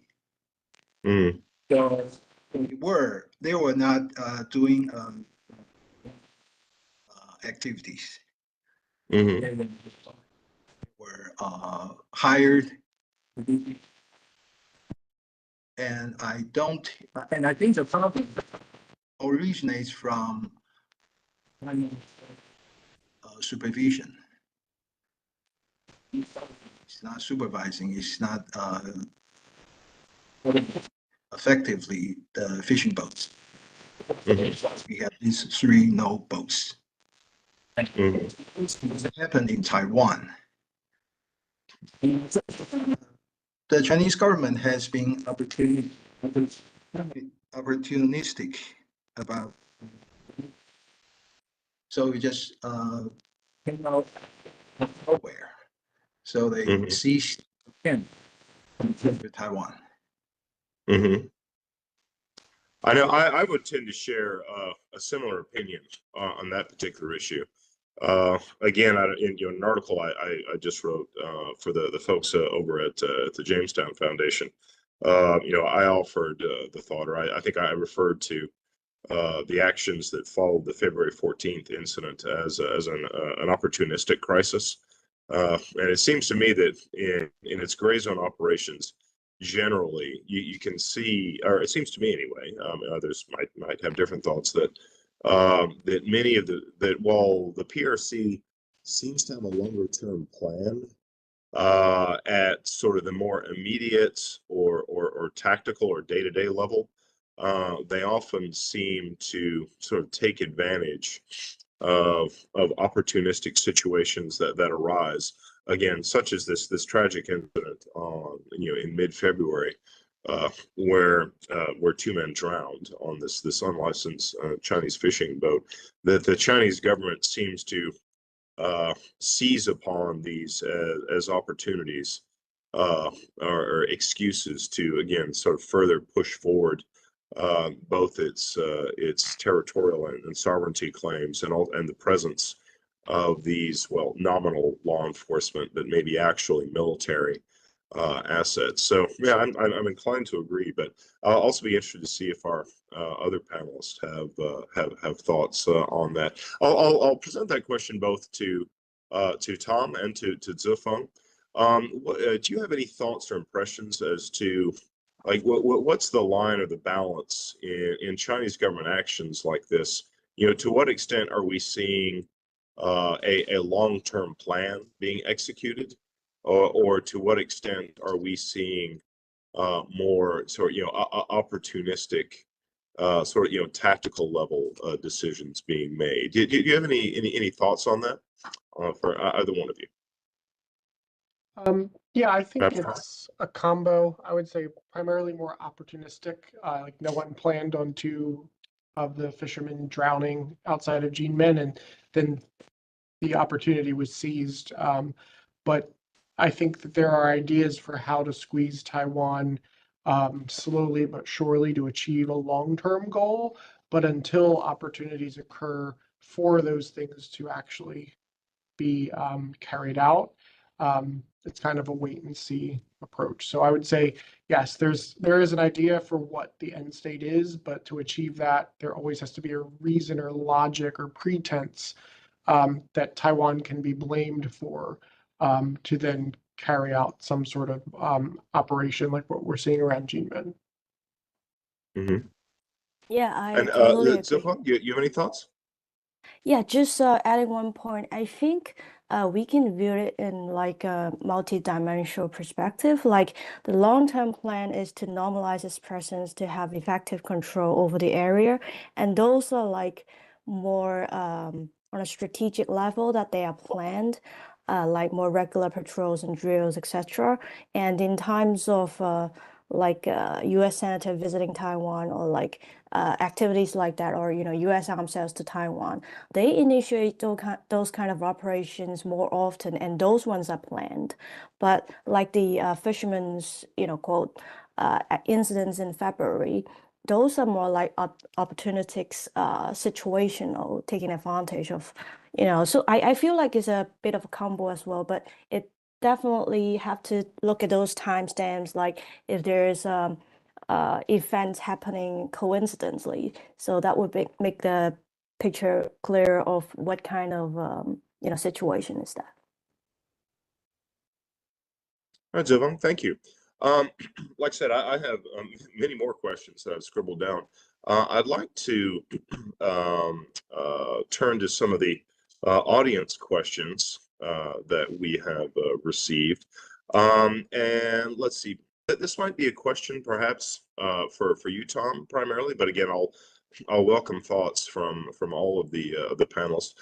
Speaker 1: Mm-hmm.
Speaker 4: So they were not doing activities.
Speaker 1: Mm-hmm.
Speaker 4: They were hired, and I think the problem originates from supervision. It's not supervising. It's not effectively the fishing boats.
Speaker 1: Mm-hmm.
Speaker 4: We have these 3 no boats.
Speaker 1: Mm-hmm.
Speaker 4: What happened in Taiwan? The Chinese government has been opportunistic about, so we just came out of nowhere. So they seized Taiwan.
Speaker 1: Mm-hmm. I know I would tend to share a similar opinion on that particular issue. Again, in an article I just wrote for the folks over at the Jamestown Foundation, I offered the thought, or I think I referred to the actions that followed the February 14th incident as an opportunistic crisis. And it seems to me that in its gray zone operations, generally you can see, or it seems to me anyway, others might have different thoughts, that that many of that while the PRC seems to have a longer term plan at sort of the more immediate or tactical or day-to-day level, they often seem to sort of take advantage of opportunistic situations that arise, again, such as this tragic incident in mid-February, where 2 men drowned on this unlicensed Chinese fishing boat. That the Chinese government seems to seize upon these as opportunities or excuses to, again, sort of further push forward both its territorial and sovereignty claims, and the presence of these, well, nominal law enforcement, but maybe actually military assets. So yeah, I'm inclined to agree, but I'll also be interested to see if our other panelists have thoughts on that. I'll present that question both to Tom and to Zifeng. Do you have any thoughts or impressions as to, like, what's the line or the balance in Chinese government actions like this? To what extent are we seeing a long-term plan being executed, or to what extent are we seeing more sort of opportunistic sort of tactical level decisions being made? Do you have any thoughts on that for either one of you?
Speaker 2: Yeah, I think
Speaker 1: Perhaps.
Speaker 2: it's a combo. I would say primarily more opportunistic. Like no one planned on 2 of the fishermen drowning outside of Kinmen, and then the opportunity was seized. But I think that there are ideas for how to squeeze Taiwan slowly but surely to achieve a long-term goal. But until opportunities occur for those things to actually be carried out, it's kind of a wait and see approach. So I would say, yes, there is an idea for what the end state is, but to achieve that, there always has to be a reason or logic or pretense that Taiwan can be blamed for to then carry out some sort of operation like what we're seeing around Kinmen.
Speaker 1: Mm-hmm.
Speaker 3: Yeah, I
Speaker 1: And
Speaker 3: totally agree.
Speaker 1: Zilpha, you have any thoughts?
Speaker 3: Yeah, just adding one point, I think we can view it in like a multi-dimensional perspective. Like the long-term plan is to normalize its presence to have effective control over the area, and those are like more on a strategic level that they are planned, like more regular patrols and drills, etc. And in times of like U.S. senator visiting Taiwan or like activities like that, or U.S. arms sales to Taiwan, they initiate those kind of operations more often, and those ones are planned. But like the fishermen's, quote, incidents in February, those are more like opportunistic, situational, taking advantage of, So I feel like it's a bit of a combo as well, but it definitely have to look at those timestamps, like if there's events happening coincidentally. So that would make the picture clear of what kind of situation is that.
Speaker 1: All right, Zilpha, thank you. Like I said, I have many more questions that I've scribbled down. I'd like to turn to some of the audience questions that we have received. And let's see, this might be a question perhaps for you, Tom, primarily, but again, I'll welcome thoughts from all of the panelists.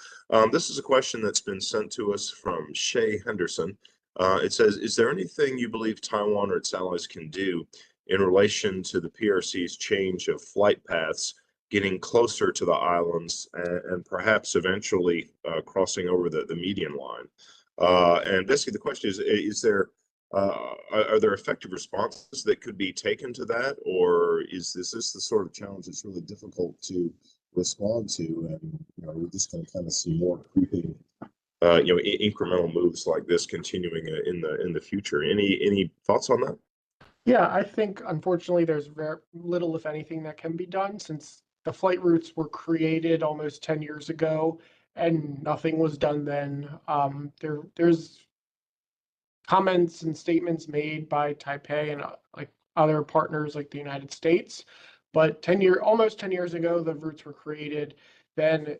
Speaker 1: This is a question that's been sent to us from Shay Henderson. It says, is there anything you believe Taiwan or its allies can do in relation to the PRC's change of flight paths, getting closer to the islands and perhaps eventually crossing over the median line? And basically the question is there, are there effective responses that could be taken to that? Or is this the sort of challenge that's really difficult to respond to? And we're just going to kind of see more creeping incremental moves like this continuing in the future. Any thoughts on that?
Speaker 2: Yeah, I think unfortunately there's very little, if anything, that can be done since the flight routes were created almost 10 years ago and nothing was done then. There's comments and statements made by Taipei and like other partners like the United States, but almost 10 years ago, the routes were created. Then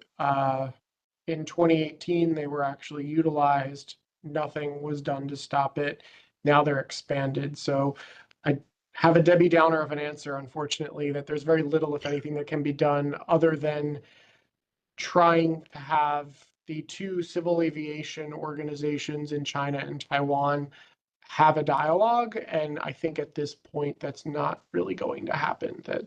Speaker 2: in 2018, they were actually utilized. Nothing was done to stop it. Now they're expanded. So I have a Debbie Downer of an answer, unfortunately, that there's very little, if anything, that can be done other than trying to have the two civil aviation organizations in China and Taiwan have a dialogue. And I think at this point, that's not really going to happen. That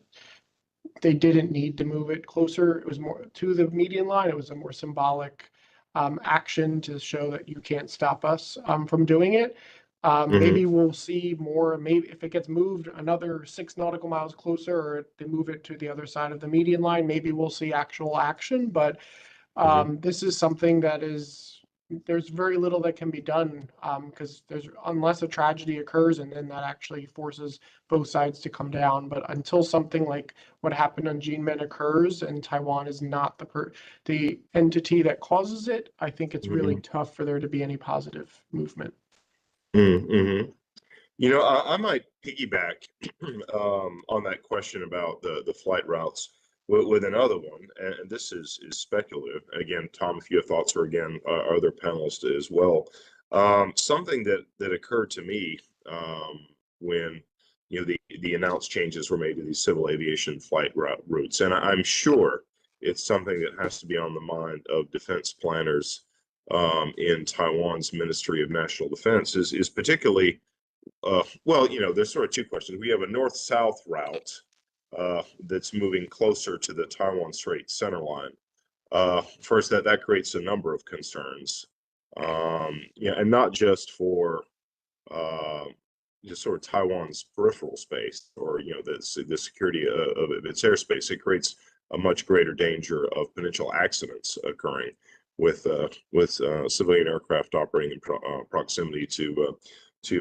Speaker 2: they didn't need to move it closer. It was more to the median line. It was a more symbolic action to show that you can't stop us from doing it. Maybe we'll see more. Maybe if it gets moved another 6 nautical miles closer, or they move it to the other side of the median line, maybe we'll see actual action. But this is something that there's very little that can be done because unless a tragedy occurs and then that actually forces both sides to come down. But until something like what happened on Kinmen occurs and Taiwan is not the entity that causes it, I think it's really tough for there to be any positive movement.
Speaker 1: Mm-hmm. I might piggyback on that question about the flight routes with another one, and this is speculative. Again, Tom, if you have thoughts, or again, other panelists as well. Something that occurred to me when the announced changes were made to these civil aviation flight routes, and I'm sure it's something that has to be on the mind of defense planners in Taiwan's Ministry of National Defense. Is particularly well, there's sort of two questions. We have a north-south route that's moving closer to the Taiwan Strait centerline. First, that creates a number of concerns, and not just for just sort of Taiwan's peripheral space or the security of its airspace. It creates a much greater danger of potential accidents occurring. civilian aircraft operating in proximity to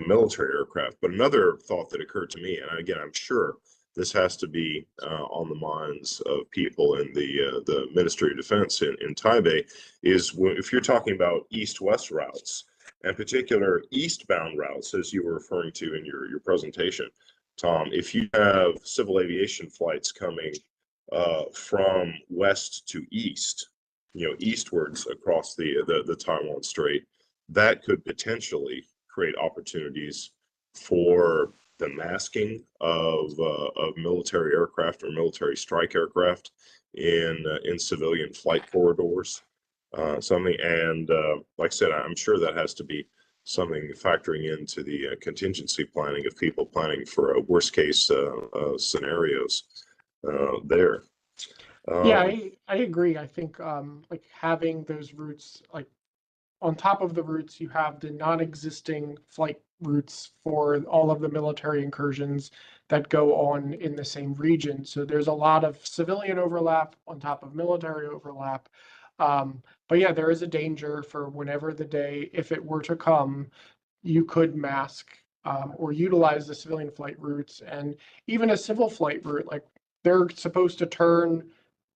Speaker 1: military aircraft. But another thought that occurred to me, and again, I'm sure this has to be on the minds of people in the Ministry of Defense in Taipei, is if you're talking about east-west routes, and particular eastbound routes, as you were referring to in your presentation, Tom, if you have civil aviation flights coming from west to east, eastwards across the Taiwan Strait, that could potentially create opportunities for the masking of military aircraft or military strike aircraft in civilian flight corridors. Like I said, I'm sure that has to be something factoring into the contingency planning of people planning for worst case scenarios there.
Speaker 2: Yeah, I agree. I think like having those routes, like on top of the routes, you have the non-existing flight routes for all of the military incursions that go on in the same region. So there's a lot of civilian overlap on top of military overlap. But yeah, there is a danger for whenever the day, if it were to come, you could mask or utilize the civilian flight routes. And even a civil flight route, like they're supposed to turn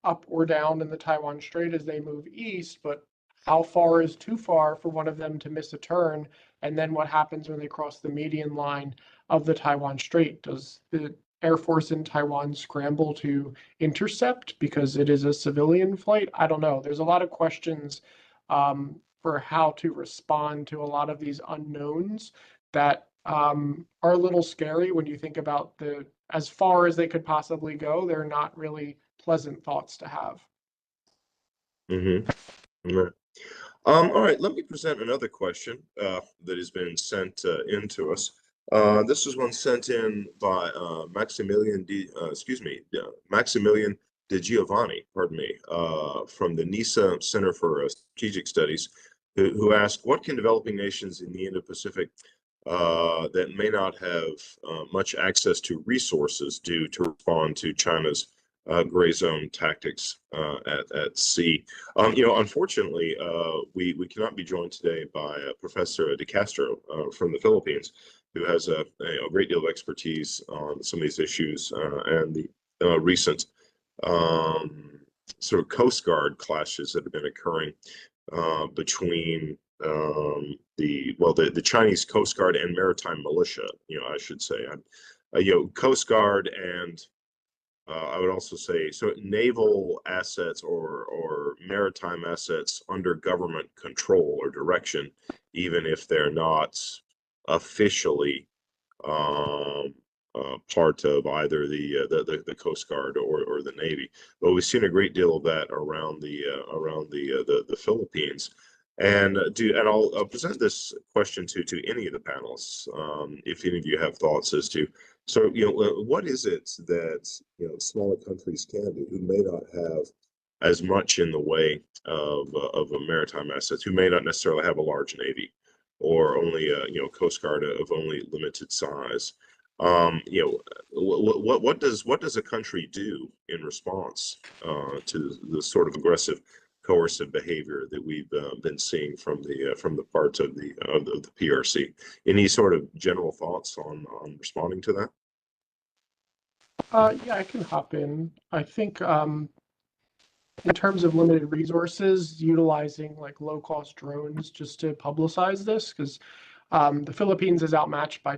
Speaker 2: up or down in the Taiwan Strait as they move east, but how far is too far for one of them to miss a turn? And then what happens when they cross the median line of the Taiwan Strait? Does the Air Force in Taiwan scramble to intercept because it is a civilian flight? I don't know. There's a lot of questions for how to respond to a lot of these unknowns that are a little scary when you think about as far as they could possibly go. They're not really pleasant thoughts to have.
Speaker 1: Mm-hmm. Right. All right, let me present another question that has been sent in to us. This is one sent in by Maximilian De Giovanni, pardon me, from the NISA Center for Strategic Studies, who asked, what can developing nations in the Indo-Pacific that may not have much access to resources do to respond to China's gray zone tactics at sea? Unfortunately, we cannot be joined today by Professor De Castro from the Philippines, who has a great deal of expertise on some of these issues and the recent sort of Coast Guard clashes that have been occurring between the Chinese Coast Guard and maritime militia, I should say, Coast Guard and I would also say, so naval assets or maritime assets under government control or direction, even if they're not officially part of either the Coast Guard or the Navy. But we've seen a great deal of that around the Philippines. And I'll present this question to any of the panelists, if any of you have thoughts as to, so what is it that smaller countries can do who may not have as much in the way of maritime assets, who may not necessarily have a large navy or only a Coast Guard of only limited size. What does a country do in response to the sort of aggressive, coercive behavior that we've been seeing from the part of the PRC? Any sort of general thoughts on responding to that?
Speaker 2: Yeah, I can hop in. I think in terms of limited resources, utilizing like low-cost drones just to publicize this, because the Philippines is outmatched by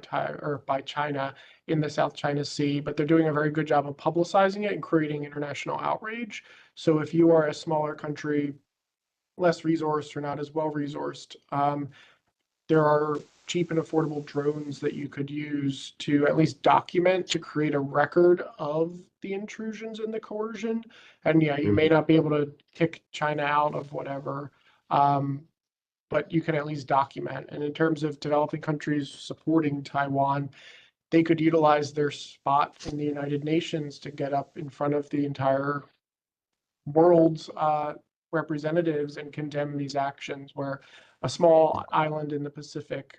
Speaker 2: China in the South China Sea, but they're doing a very good job of publicizing it and creating international outrage. So if you are a smaller country, less resourced or not as well resourced, there are cheap and affordable drones that you could use to at least document, to create a record of the intrusions and the coercion. And yeah, you may not be able to kick China out of whatever, but you can at least document. And in terms of developing countries supporting Taiwan, they could utilize their spot in the United Nations to get up in front of the entire world's representatives and condemn these actions, where a small island in the Pacific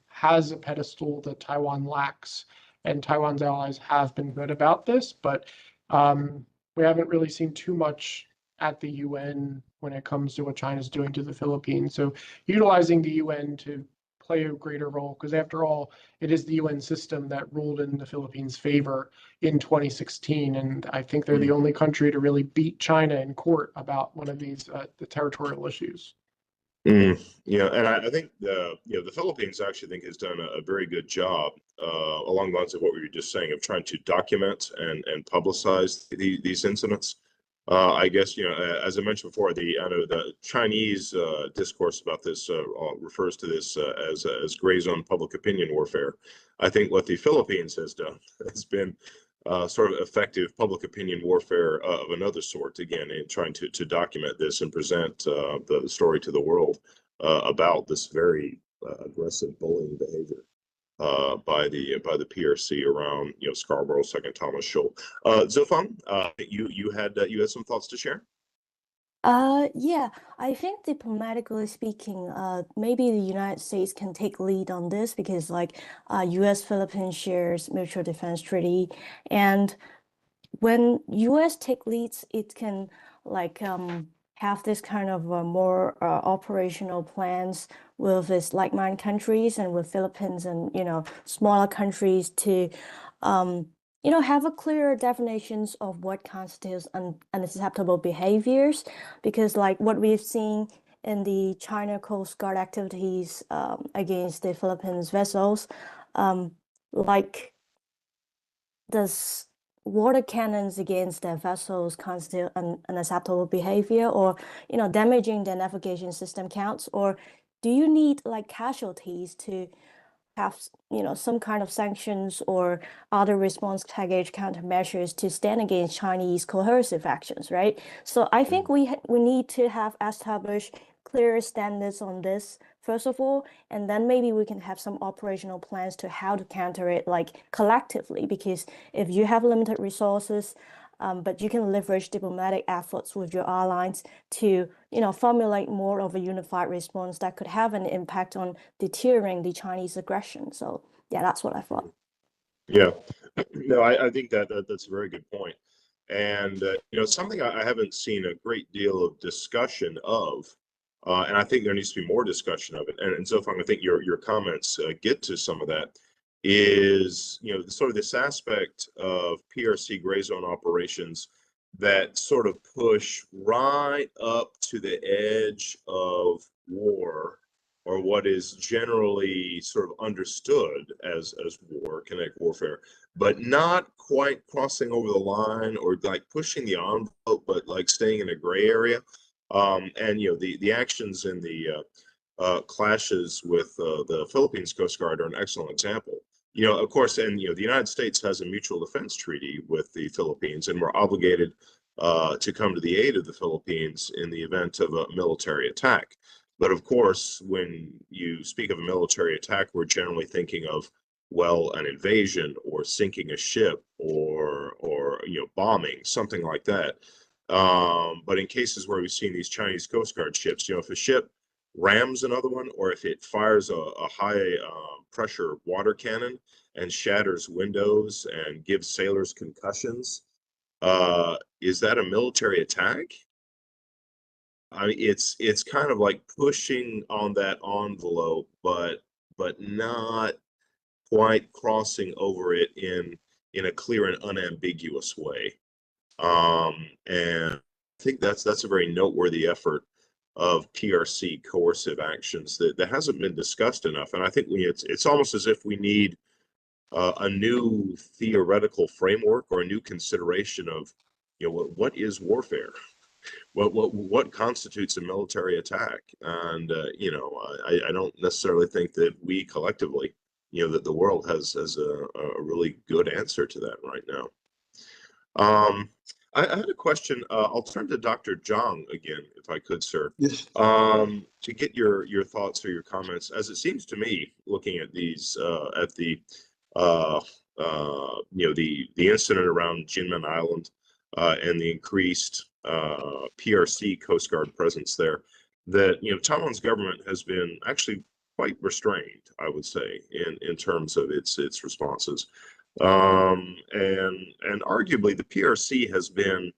Speaker 2: has a pedestal that Taiwan lacks, and Taiwan's allies have been good about this, but we haven't really seen too much at the UN when it comes to what China's doing to the Philippines. So utilizing the UN to play a greater role, because after all, it is the UN system that ruled in the Philippines' favor in 2016. And I think they're the only country to really beat China in court about one of these, the territorial issues.
Speaker 1: Yeah, and I think the Philippines actually think has done a very good job along the lines of what we were just saying of trying to document and publicize these incidents. I guess as I mentioned before, I know the Chinese discourse about this refers to this as gray zone public opinion warfare. I think what the Philippines has done has been sort of effective public opinion warfare of another sort, again, in trying to document this and present the story to the world about this very aggressive bullying behavior by the PRC around Scarborough, Second Thomas Shoal. Zilfang, you had some thoughts to share?
Speaker 3: Yeah, I think diplomatically speaking, maybe the United States can take lead on this because like US Philippines shares mutual defense treaty, and when US take leads, it can like have this kind of more operational plans with its like-minded countries and with Philippines and smaller countries to have a clearer definitions of what constitutes unacceptable behaviors, because like what we've seen in the China Coast Guard activities against the Philippines vessels, like does water cannons against their vessels constitute unacceptable behavior, or damaging the navigation system counts, or do you need like casualties to have some kind of sanctions or other response package countermeasures to stand against Chinese coercive actions, right? So I think we need to have established clear standards on this first of all, and then maybe we can have some operational plans to how to counter it like collectively, because if you have limited resources, but you can leverage diplomatic efforts with your allies to, formulate more of a unified response that could have an impact on deterring the Chinese aggression. So yeah, that's what I thought.
Speaker 1: Yeah, no, I think that's a very good point. And something I haven't seen a great deal of discussion of, and I think there needs to be more discussion of it. And Zofang, I think your comments get to some of that. Is sort of this aspect of PRC gray zone operations that sort of push right up to the edge of war, or what is generally sort of understood as war, kinetic warfare, but not quite crossing over the line or like pushing the envelope, but like staying in a gray area. And the actions in the clashes with the Philippines Coast Guard are an excellent example. Of course, and the United States has a mutual defense treaty with the Philippines, and we're obligated to come to the aid of the Philippines in the event of a military attack. But of course, when you speak of a military attack, we're generally thinking of, well, an invasion or sinking a ship or bombing, something like that. But in cases where we've seen these Chinese Coast Guard ships, if a ship rams another one, or if it fires a high pressure water cannon and shatters windows and gives sailors concussions, is that a military attack? I mean, it's kind of like pushing on that envelope, but not quite crossing over it in a clear and unambiguous way. And I think that's a very noteworthy effort of PRC coercive actions that hasn't been discussed enough. And I think it's almost as if we need a new theoretical framework or a new consideration of what is warfare. What constitutes a military attack? And I don't necessarily think that we collectively, that the world has a really good answer to that right now. I had a question. I'll turn to Dr. Zhang again, if I could, sir.
Speaker 4: Yes.
Speaker 1: To get your thoughts or your comments, as it seems to me, looking at these, at the incident around Kinmen Island and the increased PRC Coast Guard presence there, that Taiwan's government has been actually quite restrained, I would say, in terms of its responses. And arguably the PRC has been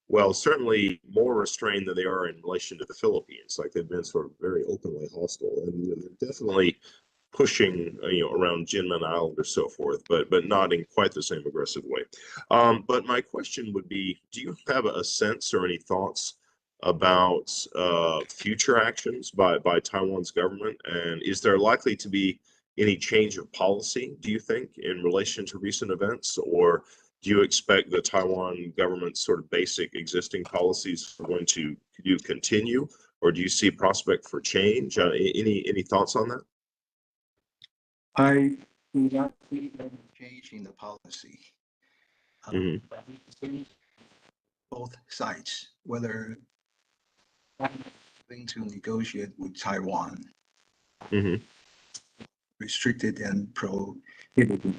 Speaker 1: well, certainly more restrained than they are in relation to the Philippines. Like they've been sort of very openly hostile, and they're definitely pushing, around Jinmen Island or so forth, but not in quite the same aggressive way. But my question would be, do you have a sense or any thoughts about future actions by Taiwan's government, and is there likely to be any change of policy, do you think, in relation to recent events, or do you expect the Taiwan government's sort of basic existing policies are going to continue, or do you see prospect for change? Any thoughts on that?
Speaker 4: I do not see any change in the policy.
Speaker 1: Mhm.
Speaker 4: Both sides, whether going to negotiate with Taiwan,
Speaker 1: Mhm.
Speaker 4: restricted and prohibited.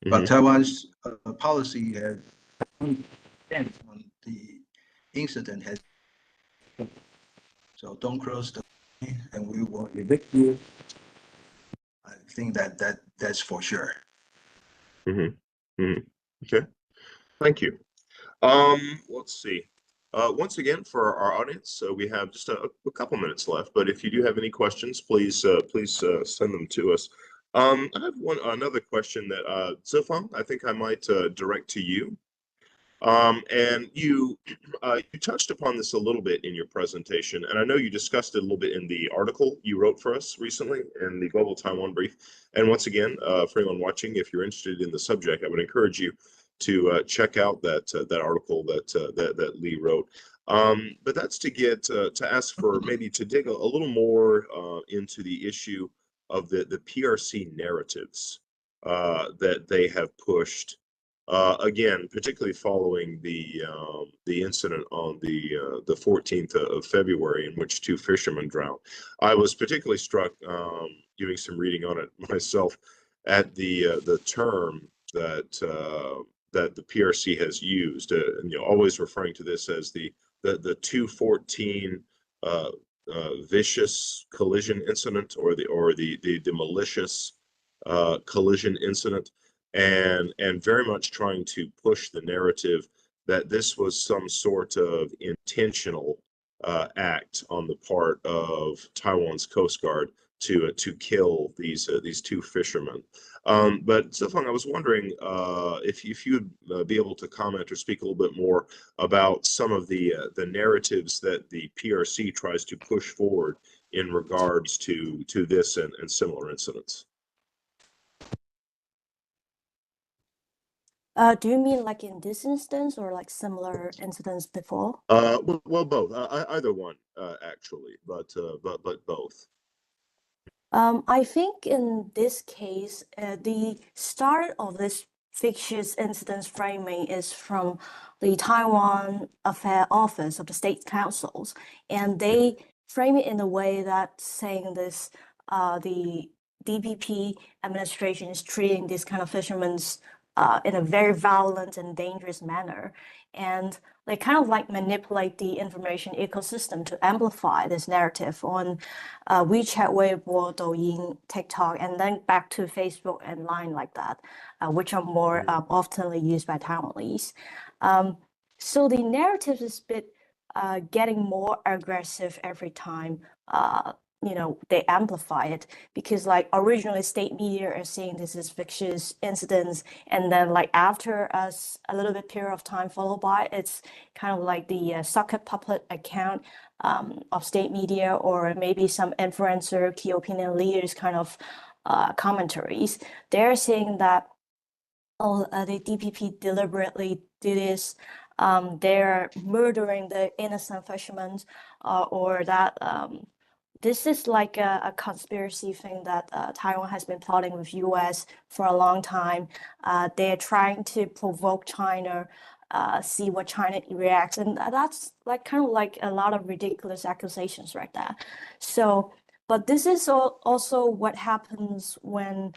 Speaker 4: But
Speaker 1: Mhm.
Speaker 4: Taiwan's policy has on the incident has, so don't cross the line and we will evict you. I think that's for sure.
Speaker 1: Mhm. Mhm. Okay. Thank you. Let's see. Once again, for our audience, we have just a couple minutes left, but if you do have any questions, please send them to us. I have another question that Zifeng, I think I might direct to you. And you you touched upon this a little bit in your presentation, and I know you discussed it a little bit in the article you wrote for us recently in the Global Taiwan Brief. And once again, for anyone watching, if you're interested in the subject, I would encourage you to check out that article that Lee wrote. But that's to ask for maybe to dig a little more into the issue of the PRC narratives that they have pushed. Again, particularly following the incident on the 14th of February, in which two fishermen drowned. I was particularly struck doing some reading on it myself at the term that the PRC has used, and always referring to this as the 214 vicious collision incident, or the malicious collision incident. And very much trying to push the narrative that this was some sort of intentional act on the part of Taiwan's Coast Guard to kill these two fishermen. But Zifeng, I was wondering if you'd be able to comment or speak a little bit more about some of the narratives that the PRC tries to push forward in regards to this and similar incidents.
Speaker 3: Do you mean like in this instance or like similar incidents before?
Speaker 1: Well, both. Either one, actually, but both.
Speaker 3: I think in this case, the start of this fictitious incidents framing is from the Taiwan Affair Office of the State Councils, and they frame it in a way that saying this, the DPP administration is treating these kind of fishermen in a very violent and dangerous manner, and they kind of like manipulate the information ecosystem to amplify this narrative on WeChat, Weibo, Douyin, TikTok, and then back to Facebook and Line like that, which are more oftenly used by Taiwanese. So the narrative is a bit getting more aggressive every time they amplify it, because like originally state media are saying this is fictitious incidents, and then like after a little bit period of time followed by, it's kind of like the socket puppet account of state media, or maybe some influencer, key opinion leaders kind of commentaries. They're saying that the DPP deliberately did this. They're murdering the innocent fishermen, or that this is like a conspiracy thing that Taiwan has been plotting with US for a long time. They're trying to provoke China, see what China reacts, and that's like kind of like a lot of ridiculous accusations right there. So, but this is also what happens when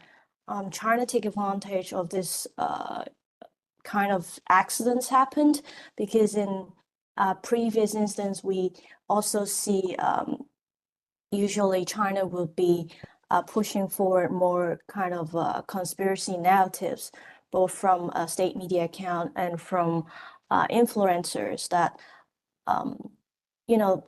Speaker 3: China take advantage of this kind of accidents happened, because in previous instance we also see usually China will be pushing forward more kind of conspiracy narratives, both from a state media account and from influencers that, you know,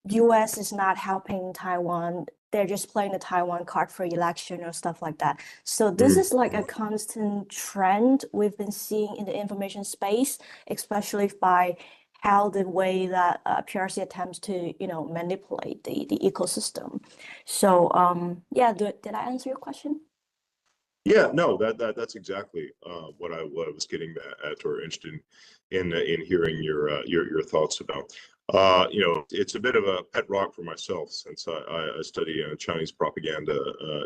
Speaker 3: US is not helping Taiwan. They're just playing the Taiwan card for election or stuff like that. So this is like a constant trend we've been seeing in the information space, especially by how the way that PRC attempts to, you know, manipulate the ecosystem. So yeah, did I answer your question?
Speaker 1: Yeah, no, that's exactly what I was getting at or interested in hearing your thoughts about. You know, it's a bit of a pet rock for myself since I study Chinese propaganda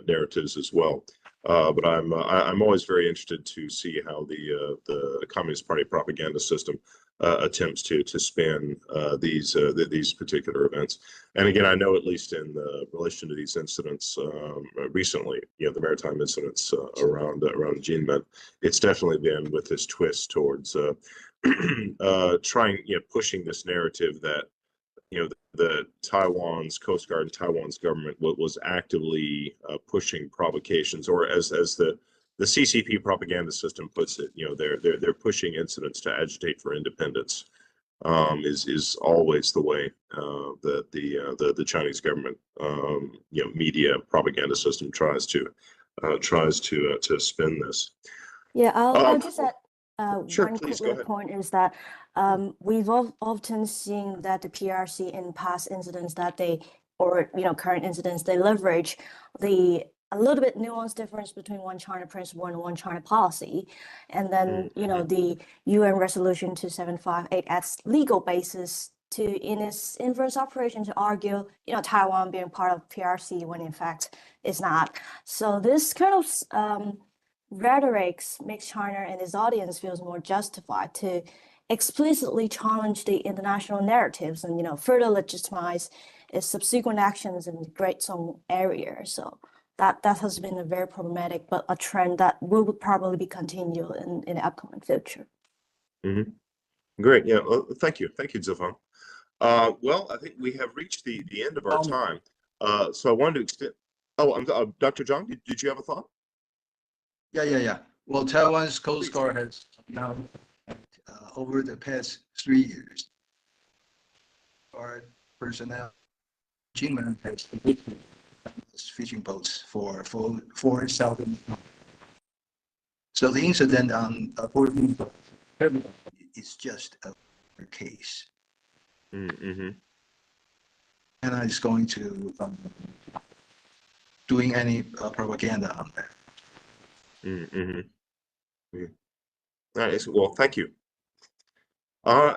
Speaker 1: narratives as well. But I'm always very interested to see how the Communist Party propaganda system attempts to spin these particular events. And again, I know at least in relation to these incidents recently, you know, the maritime incidents around Kinmen, it's definitely been with this twist towards trying, you know, pushing this narrative that, you know, the Taiwan's Coast Guard and Taiwan's government was actively pushing provocations, or as the CCP propaganda system puts it, you know, they're pushing incidents to agitate for independence. Is always the way that the Chinese government, you know, media propaganda system tries to spin this.
Speaker 3: Yeah, I'll just add
Speaker 1: Sure,
Speaker 3: one
Speaker 1: please
Speaker 3: quick
Speaker 1: go
Speaker 3: little
Speaker 1: ahead.
Speaker 3: point is that we've often seen that the PRC in past incidents that they, or you know, current incidents, they leverage a little bit nuanced difference between one China principle and one China policy, and then you know the UN Resolution 2758 as legal basis to in its influence operation to argue, you know, Taiwan being part of PRC when in fact it's not. So this kind of rhetorics makes China and its audience feels more justified to explicitly challenge the international narratives and, you know, further legitimize its subsequent actions in the Great Song area. So that has been a very problematic, but a trend that will probably be continued in the upcoming future.
Speaker 1: Great. Yeah. Well, thank you, Zifan. Well, I think we have reached the end of our time. So I wanted to extend. Oh, Dr. Zhang, did you have a thought?
Speaker 4: Yeah. Well, Taiwan's Coast Guard has now, over the past 3 years, our personnel, Kinmen has fishing boats for southern. So the incident on 14th of February is just a case. China is going to doing any propaganda on that.
Speaker 1: Nice. Well, thank you. Well,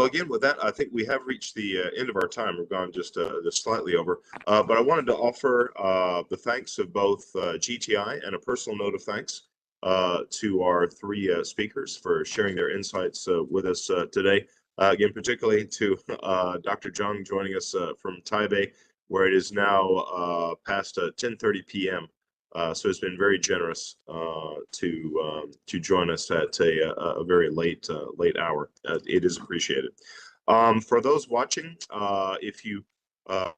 Speaker 1: again, with that, I think we have reached the end of our time. We've gone just slightly over, but I wanted to offer the thanks of both GTI and a personal note of thanks to our three speakers for sharing their insights with us today. Again, particularly to Dr. Zhang joining us from Taipei, where it is now past 10:30 p.m. So it's been very generous to join us at a very late hour. It is appreciated. For those watching, if you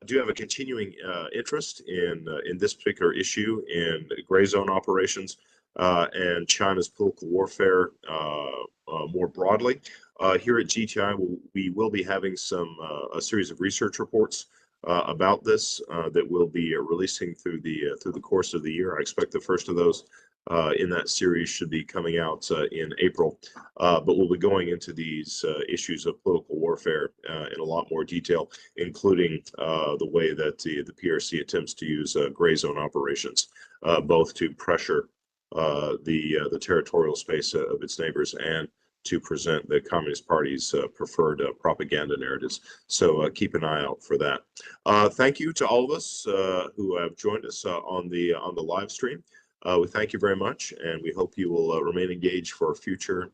Speaker 1: do have a continuing interest in this particular issue in gray zone operations and China's political warfare more broadly, here at GTI, we will be having a series of research reports about this that we'll be releasing through the course of the year. I expect the first of those in that series should be coming out in April, but we'll be going into these issues of political warfare in a lot more detail, including the way that the PRC attempts to use gray zone operations, both to pressure the territorial space of its neighbors and to present the Communist Party's preferred propaganda narratives. So keep an eye out for that. Thank you to all of us who have joined us on the live stream. We thank you very much, and we hope you will remain engaged for future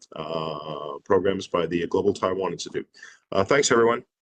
Speaker 1: programs by the Global Taiwan Institute. Thanks, everyone.